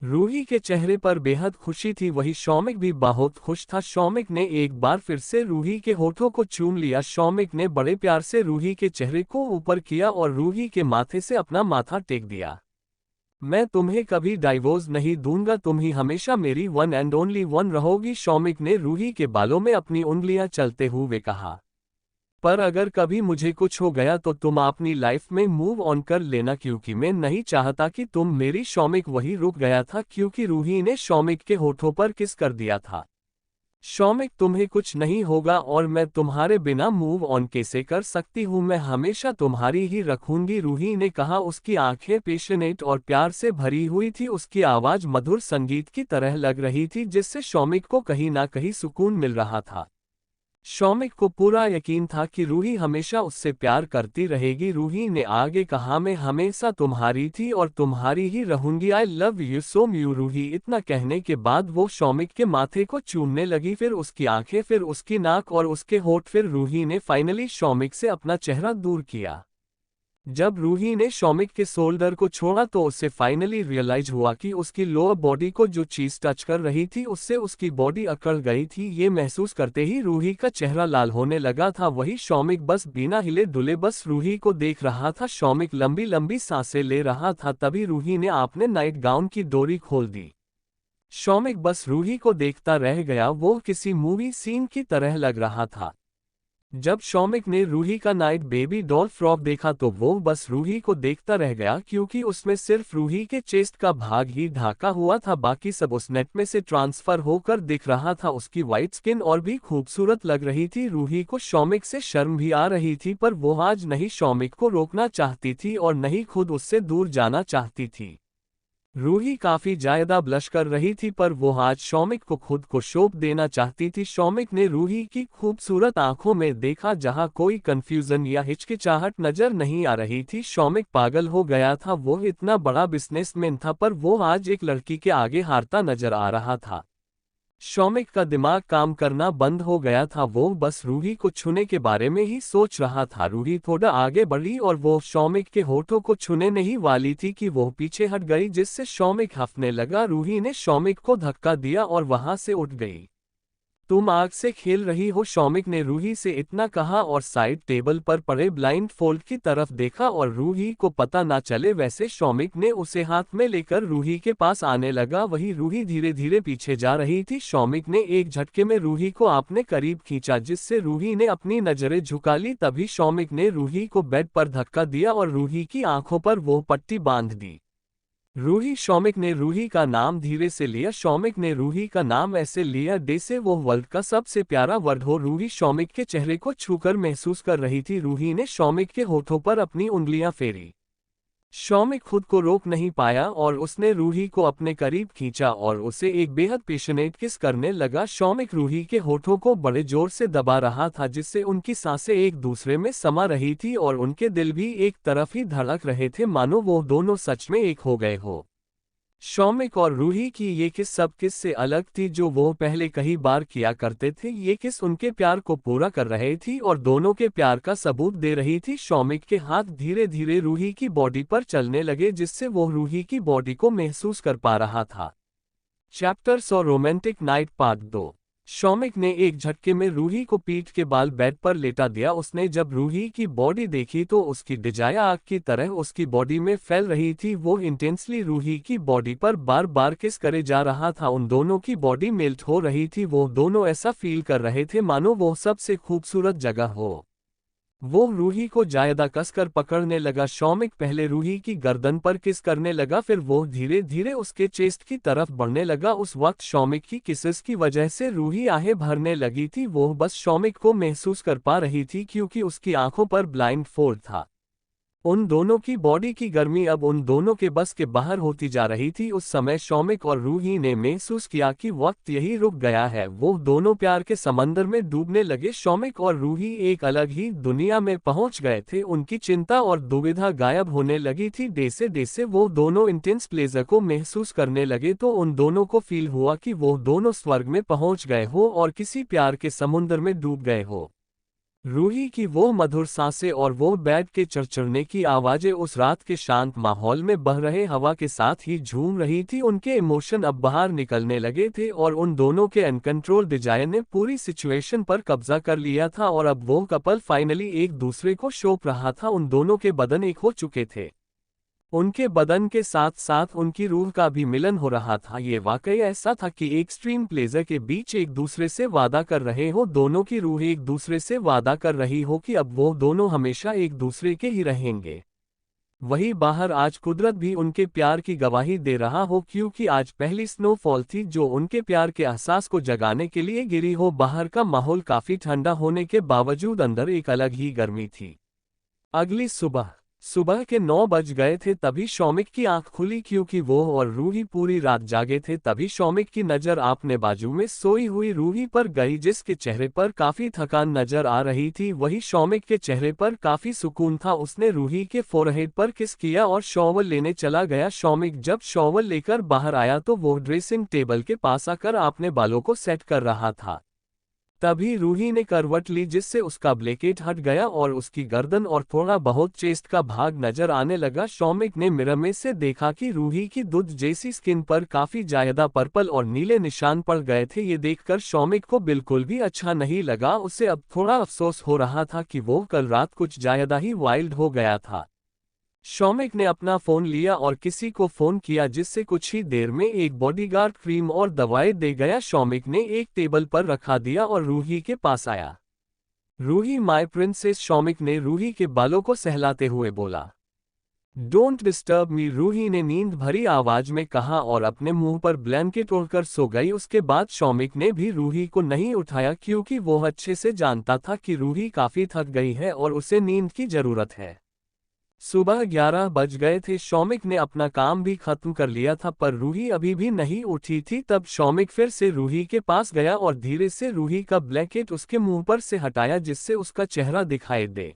रूही के चेहरे पर बेहद खुशी थी, वही शौमिक भी बहुत खुश था। शौमिक ने एक बार फिर से रूही के होठों को चूम लिया। शौमिक ने बड़े प्यार से रूही के चेहरे को ऊपर किया और रूही के माथे से अपना माथा टेक दिया। मैं तुम्हें कभी डाइवोर्स नहीं दूंगा, तुम ही हमेशा मेरी वन एंड ओनली वन रहोगी, शौमिक ने रूही के बालों में अपनी उंगलियां चलते हुए कहा। पर अगर कभी मुझे कुछ हो गया तो तुम अपनी लाइफ में मूव ऑन कर लेना, क्योंकि मैं नहीं चाहता कि तुम मेरी। शौमिक वही रुक गया था क्योंकि रूही ने शौमिक के होठों पर किस कर दिया था। शौमिक, तुम्हें कुछ नहीं होगा और मैं तुम्हारे बिना मूव ऑन कैसे कर सकती हूँ, मैं हमेशा तुम्हारी ही रखूंगी, रूही ने कहा। उसकी आंखें पैशनेट और प्यार से भरी हुई थी, उसकी आवाज मधुर संगीत की तरह लग रही थी जिससे शौमिक को कहीं ना कहीं सुकून मिल रहा था। शौमिक को पूरा यकीन था कि रूही हमेशा उससे प्यार करती रहेगी। रूही ने आगे कहा, मैं हमेशा तुम्हारी थी और तुम्हारी ही रहूंगी, I love you so much. Ruhi इतना कहने के बाद वो शौमिक के माथे को चूमने लगी, फिर उसकी आंखें, फिर उसकी नाक और उसके होठ। फिर रूही ने फाइनली शौमिक से अपना चेहरा दूर किया। जब रूही ने शौमिक के शोल्डर को छोड़ा तो उसे फाइनली रियलाइज हुआ कि उसकी लोअर बॉडी को जो चीज टच कर रही थी उससे उसकी बॉडी अकड़ गई थी। ये महसूस करते ही रूही का चेहरा लाल होने लगा था। वही शौमिक बस बिना हिले डुले बस रूही को देख रहा था। शौमिक लंबी लंबी सांसें ले रहा था, तभी रूही ने अपने नाइट गाउन की डोरी खोल दी। शौमिक बस रूही को देखता रह गया, वो किसी मूवी सीन की तरह लग रहा था। जब शौमिक ने रूही का नाइट बेबी डॉल फ्रॉक देखा तो वो बस रूही को देखता रह गया, क्योंकि उसमें सिर्फ रूही के चेस्ट का भाग ही ढाका हुआ था, बाकी सब उस नेट में से ट्रांसफर होकर दिख रहा था। उसकी वाइट स्किन और भी खूबसूरत लग रही थी। रूही को शौमिक से शर्म भी आ रही थी, पर वो आज नहीं शौमिक को रोकना चाहती थी और नहीं खुद उससे दूर जाना चाहती थी। रूही काफी ज्यादा ब्लश कर रही थी, पर वो आज शौमिक को खुद को शोप देना चाहती थी। शौमिक ने रूही की खूबसूरत आंखों में देखा, जहां कोई कंफ्यूजन या हिचकिचाहट नजर नहीं आ रही थी। शौमिक पागल हो गया था, वो इतना बड़ा बिजनेसमैन था, पर वो आज एक लड़की के आगे हारता नजर आ रहा था। शौमिक का दिमाग काम करना बंद हो गया था, वो बस रूही को छूने के बारे में ही सोच रहा था। रूही थोड़ा आगे बढ़ी और वो शौमिक के होठों को छूने नहीं वाली थी कि वो पीछे हट गई, जिससे शौमिक हंसने लगा। रूही ने शौमिक को धक्का दिया और वहां से उठ गई। तुम आग से खेल रही हो, शौमिक ने रूही से इतना कहा और साइड टेबल पर पड़े ब्लाइंड फोल्ड की तरफ देखा और रूही को पता ना चले वैसे शौमिक ने उसे हाथ में लेकर रूही के पास आने लगा। वही रूही धीरे धीरे पीछे जा रही थी। शौमिक ने एक झटके में रूही को अपने करीब खींचा, जिससे रूही ने अपनी नजरें झुका ली। तभी शौमिक ने रूही को बेड पर धक्का दिया और रूही की आंखों पर वो पट्टी बांध दी। रूही, शौमिक ने रूही का नाम धीरे से लिया। शौमिक ने रूही का नाम ऐसे लिया जैसे वो वर्ल्ड का सबसे प्यारा वर्ड हो। रूही शौमिक के चेहरे को छूकर महसूस कर रही थी। रूही ने शौमिक के होठों पर अपनी उंगलियां फेरी। शौमिक खुद को रोक नहीं पाया और उसने रूही को अपने करीब खींचा और उसे एक बेहद पैशनेट किस करने लगा। शौमिक रूही के होठों को बड़े जोर से दबा रहा था, जिससे उनकी सांसें एक दूसरे में समा रही थी और उनके दिल भी एक तरफ ही धड़क रहे थे, मानो वो दोनों सच में एक हो गए हो। शौमिक और रूही की ये किस सब किस से अलग थी जो वो पहले कई बार किया करते थे। ये किस उनके प्यार को पूरा कर रहे थी और दोनों के प्यार का सबूत दे रही थी। शौमिक के हाथ धीरे धीरे रूही की बॉडी पर चलने लगे, जिससे वो रूही की बॉडी को महसूस कर पा रहा था। Chapter 100 romantic night part 2। Shoumik ने एक झटके में रूही को पीठ के बाल बेड पर लेटा दिया। उसने जब रूही की बॉडी देखी तो उसकी डिजायर आग की तरह उसकी बॉडी में फैल रही थी। वो इंटेंसली रूही की बॉडी पर बार बार किस करे जा रहा था। उन दोनों की बॉडी मेल्ट हो रही थी। वो दोनों ऐसा फील कर रहे थे मानो वो सबसे खूबसूरत जगह हो। वो रूही को ज्यादा कसकर पकड़ने लगा। शौमिक पहले रूही की गर्दन पर किस करने लगा, फिर वो धीरे धीरे उसके चेस्ट की तरफ बढ़ने लगा। उस वक्त शौमिक की किसेस की वजह से रूही आहें भरने लगी थी। वो बस शौमिक को महसूस कर पा रही थी क्योंकि उसकी आंखों पर ब्लाइंड फोल्ड था। उन दोनों की बॉडी की गर्मी अब उन दोनों के बस के बाहर होती जा रही थी। उस समय शौमिक और रूही ने महसूस किया कि वक्त यही रुक गया है। वो दोनों प्यार के समंदर में डूबने लगे। शौमिक और रूही एक अलग ही दुनिया में पहुंच गए थे। उनकी चिंता और दुविधा गायब होने लगी थी। जैसे जैसे वो दोनों इंटेंस प्लेजर को महसूस करने लगे तो उन दोनों को फील हुआ कि वो दोनों स्वर्ग में पहुंच गए हो और किसी प्यार के समुद्र में डूब गए हो। रूही की वो मधुर सांसें और वो बैट के चरचरने की आवाजें उस रात के शांत माहौल में बह रहे हवा के साथ ही झूम रही थी। उनके इमोशन अब बाहर निकलने लगे थे और उन दोनों के अनकंट्रोल डिजायर ने पूरी सिचुएशन पर कब्जा कर लिया था और अब वो कपल फाइनली एक दूसरे को सौंप रहा था। उन दोनों के बदन एक हो चुके थे। उनके बदन के साथ साथ उनकी रूह का भी मिलन हो रहा था। ये वाकई ऐसा था कि एक एक्सट्रीम प्लेजर के बीच एक दूसरे से वादा कर रहे हो। दोनों की रूह एक दूसरे से वादा कर रही हो कि अब वो दोनों हमेशा एक दूसरे के ही रहेंगे। वहीं बाहर आज कुदरत भी उनके प्यार की गवाही दे रहा हो, क्योंकि आज पहली स्नोफॉल थी जो उनके प्यार के एहसास को जगाने के लिए गिरी हो। बाहर का माहौल काफी ठंडा होने के बावजूद अंदर एक अलग ही गर्मी थी। अगली सुबह के 9 बज गए थे तभी शौमिक की आंख खुली, क्योंकि वो और रूही पूरी रात जागे थे। तभी शौमिक की नजर अपने बाजू में सोई हुई रूही पर गई, जिसके चेहरे पर काफी थकान नजर आ रही थी। वही शौमिक के चेहरे पर काफी सुकून था। उसने रूही के फोरहेड पर किस किया और शॉवर लेने चला गया। शौमिक जब शॉवर लेकर बाहर आया तो वो ड्रेसिंग टेबल के पास आकर अपने बालों को सेट कर रहा था। तभी रूही ने करवट ली, जिससे उसका ब्लैकेट हट गया और उसकी गर्दन और थोड़ा बहुत चेस्ट का भाग नजर आने लगा। शौमिक ने मिरर में से देखा कि रूही की दूध जैसी स्किन पर काफी ज्यादा पर्पल और नीले निशान पड़ गए थे। ये देखकर शौमिक को बिल्कुल भी अच्छा नहीं लगा। उसे अब थोड़ा अफसोस हो रहा था कि वो कल रात कुछ ज्यादा ही वाइल्ड हो गया था। शौमिक ने अपना फोन लिया और किसी को फोन किया, जिससे कुछ ही देर में एक बॉडीगार्ड क्रीम और दवाई दे गया। शौमिक ने एक टेबल पर रखा दिया और रूही के पास आया। रूही माय प्रिंसेस, शौमिक ने रूही के बालों को सहलाते हुए बोला। डोंट डिस्टर्ब मी, रूही ने नींद भरी आवाज में कहा और अपने मुंह पर ब्लैंकेट ओढ़कर सो गई। उसके बाद शौमिक ने भी रूही को नहीं उठाया, क्योंकि वो अच्छे से जानता था कि रूही काफी थक गई है और उसे नींद की जरूरत है। सुबह 11 बज गए थे। शौमिक ने अपना काम भी खत्म कर लिया था, पर रूही अभी भी नहीं उठी थी। तब शौमिक फिर से रूही के पास गया और धीरे से रूही का ब्लैंकेट उसके मुंह पर से हटाया, जिससे उसका चेहरा दिखाई दे।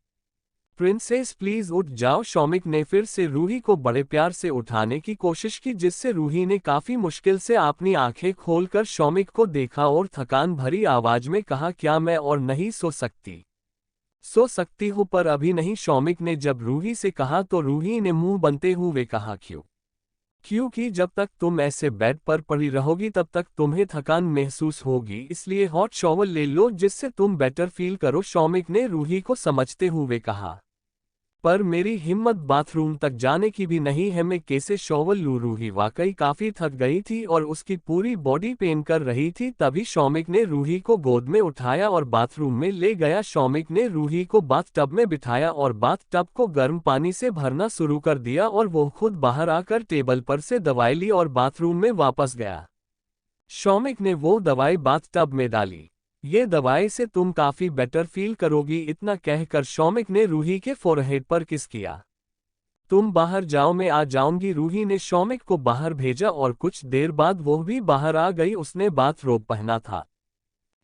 प्रिंसेस प्लीज उठ जाओ, शौमिक ने फिर से रूही को बड़े प्यार से उठाने की कोशिश की, जिससे रूही ने काफी मुश्किल से अपनी आंखें खोलकर शौमिक को देखा और थकान भरी आवाज में कहा, क्या मैं और नहीं सो सकती? सो सकती हूँ पर अभी नहीं, शौमिक ने जब रूही से कहा तो रूही ने मुंह बनते हुए कहा, क्यों? क्योंकि जब तक तुम ऐसे बेड पर पड़ी रहोगी तब तक तुम्हें थकान महसूस होगी, इसलिए हॉट शॉवर ले लो जिससे तुम बेटर फील करो, शौमिक ने रूही को समझते हुए कहा। पर मेरी हिम्मत बाथरूम तक जाने की भी नहीं है, मैं कैसे शॉवर लूं? रूही वाकई काफी थक गई थी और उसकी पूरी बॉडी पेन कर रही थी। तभी शौमिक ने रूही को गोद में उठाया और बाथरूम में ले गया। शौमिक ने रूही को बाथटब में बिठाया और बाथटब को गर्म पानी से भरना शुरू कर दिया और वो खुद बाहर आकर टेबल पर से दवाई ली और बाथरूम में वापस गया। शौमिक ने वो दवाई बाथटब में डाली। ये दवाई से तुम काफी बेटर फील करोगी, इतना कहकर शौमिक ने रूही के फोरहेड पर किस किया। तुम बाहर जाओ, मैं आ जाऊंगी, रूही ने शौमिक को बाहर भेजा और कुछ देर बाद वो भी बाहर आ गई। उसने बाथरोब पहना था।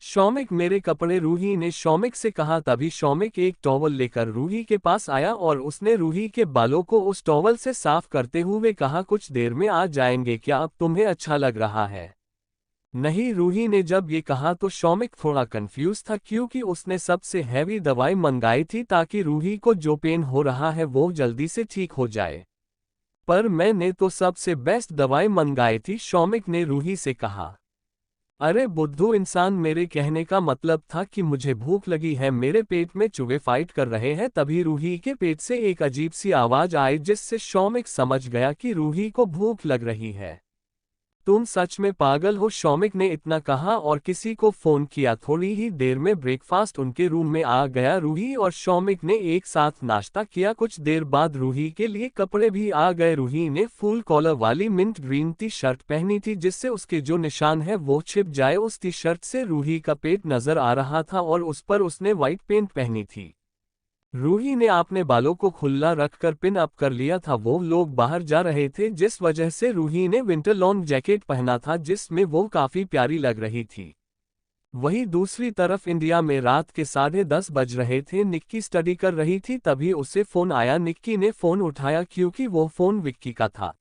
शौमिक मेरे कपड़े, रूही ने शौमिक से कहा। तभी शौमिक एक टॉवल लेकर रूही के पास आया और उसने रूही के बालों को उस टॉवल से साफ करते हुए कहा, कुछ देर में आ जाएंगे, क्या अब तुम्हें अच्छा लग रहा है? नहीं, रूही ने जब ये कहा तो शौमिक थोड़ा कंफ्यूज था, क्योंकि उसने सबसे हैवी दवाई मंगाई थी ताकि रूही को जो पेन हो रहा है वो जल्दी से ठीक हो जाए। पर मैंने तो सबसे बेस्ट दवाई मंगाई थी, शौमिक ने रूही से कहा। अरे बुद्धू इंसान, मेरे कहने का मतलब था कि मुझे भूख लगी है, मेरे पेट में चूहे फाइट कर रहे हैं। तभी रूही के पेट से एक अजीब सी आवाज आई, जिससे शौमिक समझ गया कि रूही को भूख लग रही है। तुम सच में पागल हो, शौमिक ने इतना कहा और किसी को फोन किया। थोड़ी ही देर में ब्रेकफास्ट उनके रूम में आ गया। रूही और शौमिक ने एक साथ नाश्ता किया। कुछ देर बाद रूही के लिए कपड़े भी आ गए। रूही ने फुल कॉलर वाली मिंट ग्रीन टी शर्ट पहनी थी, जिससे उसके जो निशान है वो छिप जाए। उस टी शर्ट से रूही का पेट नजर आ रहा था और उस पर उसने व्हाइट पेंट पहनी थी। रूही ने अपने बालों को खुला रखकर पिन अप कर लिया था। वो लोग बाहर जा रहे थे जिस वजह से रूही ने विंटर लॉन्ग जैकेट पहना था जिसमें वो काफी प्यारी लग रही थी। वहीं दूसरी तरफ इंडिया में रात के 10:30 बज रहे थे। निक्की स्टडी कर रही थी, तभी उसे फोन आया। निक्की ने फोन उठाया क्योंकि वो फोन विक्की का था।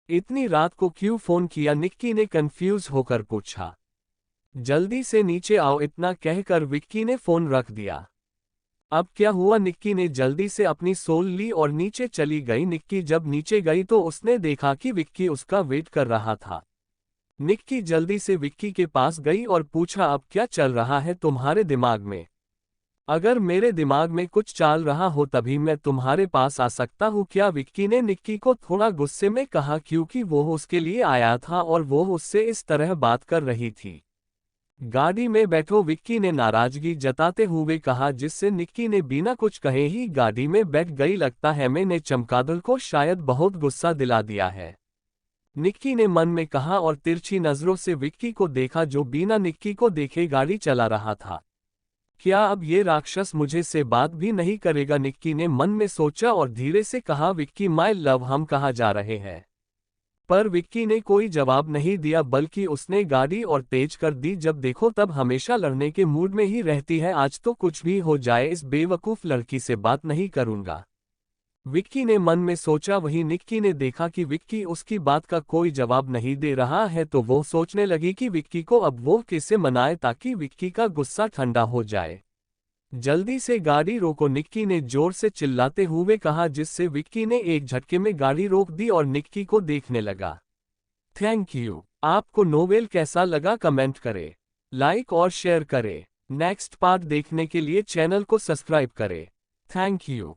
इतनी रात को क्यों फोन किया, निक्की ने कंफ्यूज होकर पूछा। जल्दी से नीचे आओ, इतना कहकर विक्की ने फोन रख दिया। अब क्या हुआ, निक्की ने जल्दी से अपनी सोल ली और नीचे चली गई। निक्की जब नीचे गई तो उसने देखा कि विक्की उसका वेट कर रहा था। निक्की जल्दी से विक्की के पास गई और पूछा, अब क्या चल रहा है तुम्हारे दिमाग में? अगर मेरे दिमाग में कुछ चल रहा हो तभी मैं तुम्हारे पास आ सकता हूँ क्या? विक्की ने निक्की को थोड़ा गुस्से में कहा क्योंकि वो उसके लिए आया था और वो उससे इस तरह बात कर रही थी। गाड़ी में बैठो, विक्की ने नाराजगी जताते हुए कहा, जिससे निक्की ने बिना कुछ कहे ही गाड़ी में बैठ गई। लगता है मैंने चमगादड़ को शायद बहुत गुस्सा दिला दिया है, निक्की ने मन में कहा और तिरछी नजरों से विक्की को देखा जो बिना निक्की को देखे गाड़ी चला रहा था। क्या अब ये राक्षस मुझे से बात भी नहीं करेगा, निक्की ने मन में सोचा और धीरे से कहा, विक्की माय लव हम कहाँ जा रहे हैं? पर विक्की ने कोई जवाब नहीं दिया बल्कि उसने गाड़ी और तेज कर दी। जब देखो तब हमेशा लड़ने के मूड में ही रहती है, आज तो कुछ भी हो जाए इस बेवकूफ लड़की से बात नहीं करूंगा, विक्की ने मन में सोचा। वहीं निक्की ने देखा कि विक्की उसकी बात का कोई जवाब नहीं दे रहा है तो वो सोचने लगी कि विक्की को अब वो कैसे मनाए ताकि विक्की का गुस्सा ठंडा हो जाए। जल्दी से गाड़ी रोको, निक्की ने जोर से चिल्लाते हुए कहा, जिससे विक्की ने एक झटके में गाड़ी रोक दी और निक्की को देखने लगा। Thank you. आपको नोवेल कैसा लगा कमेंट करें, लाइक और शेयर करें। नेक्स्ट पार्ट देखने के लिए चैनल को सब्सक्राइब करें। Thank you.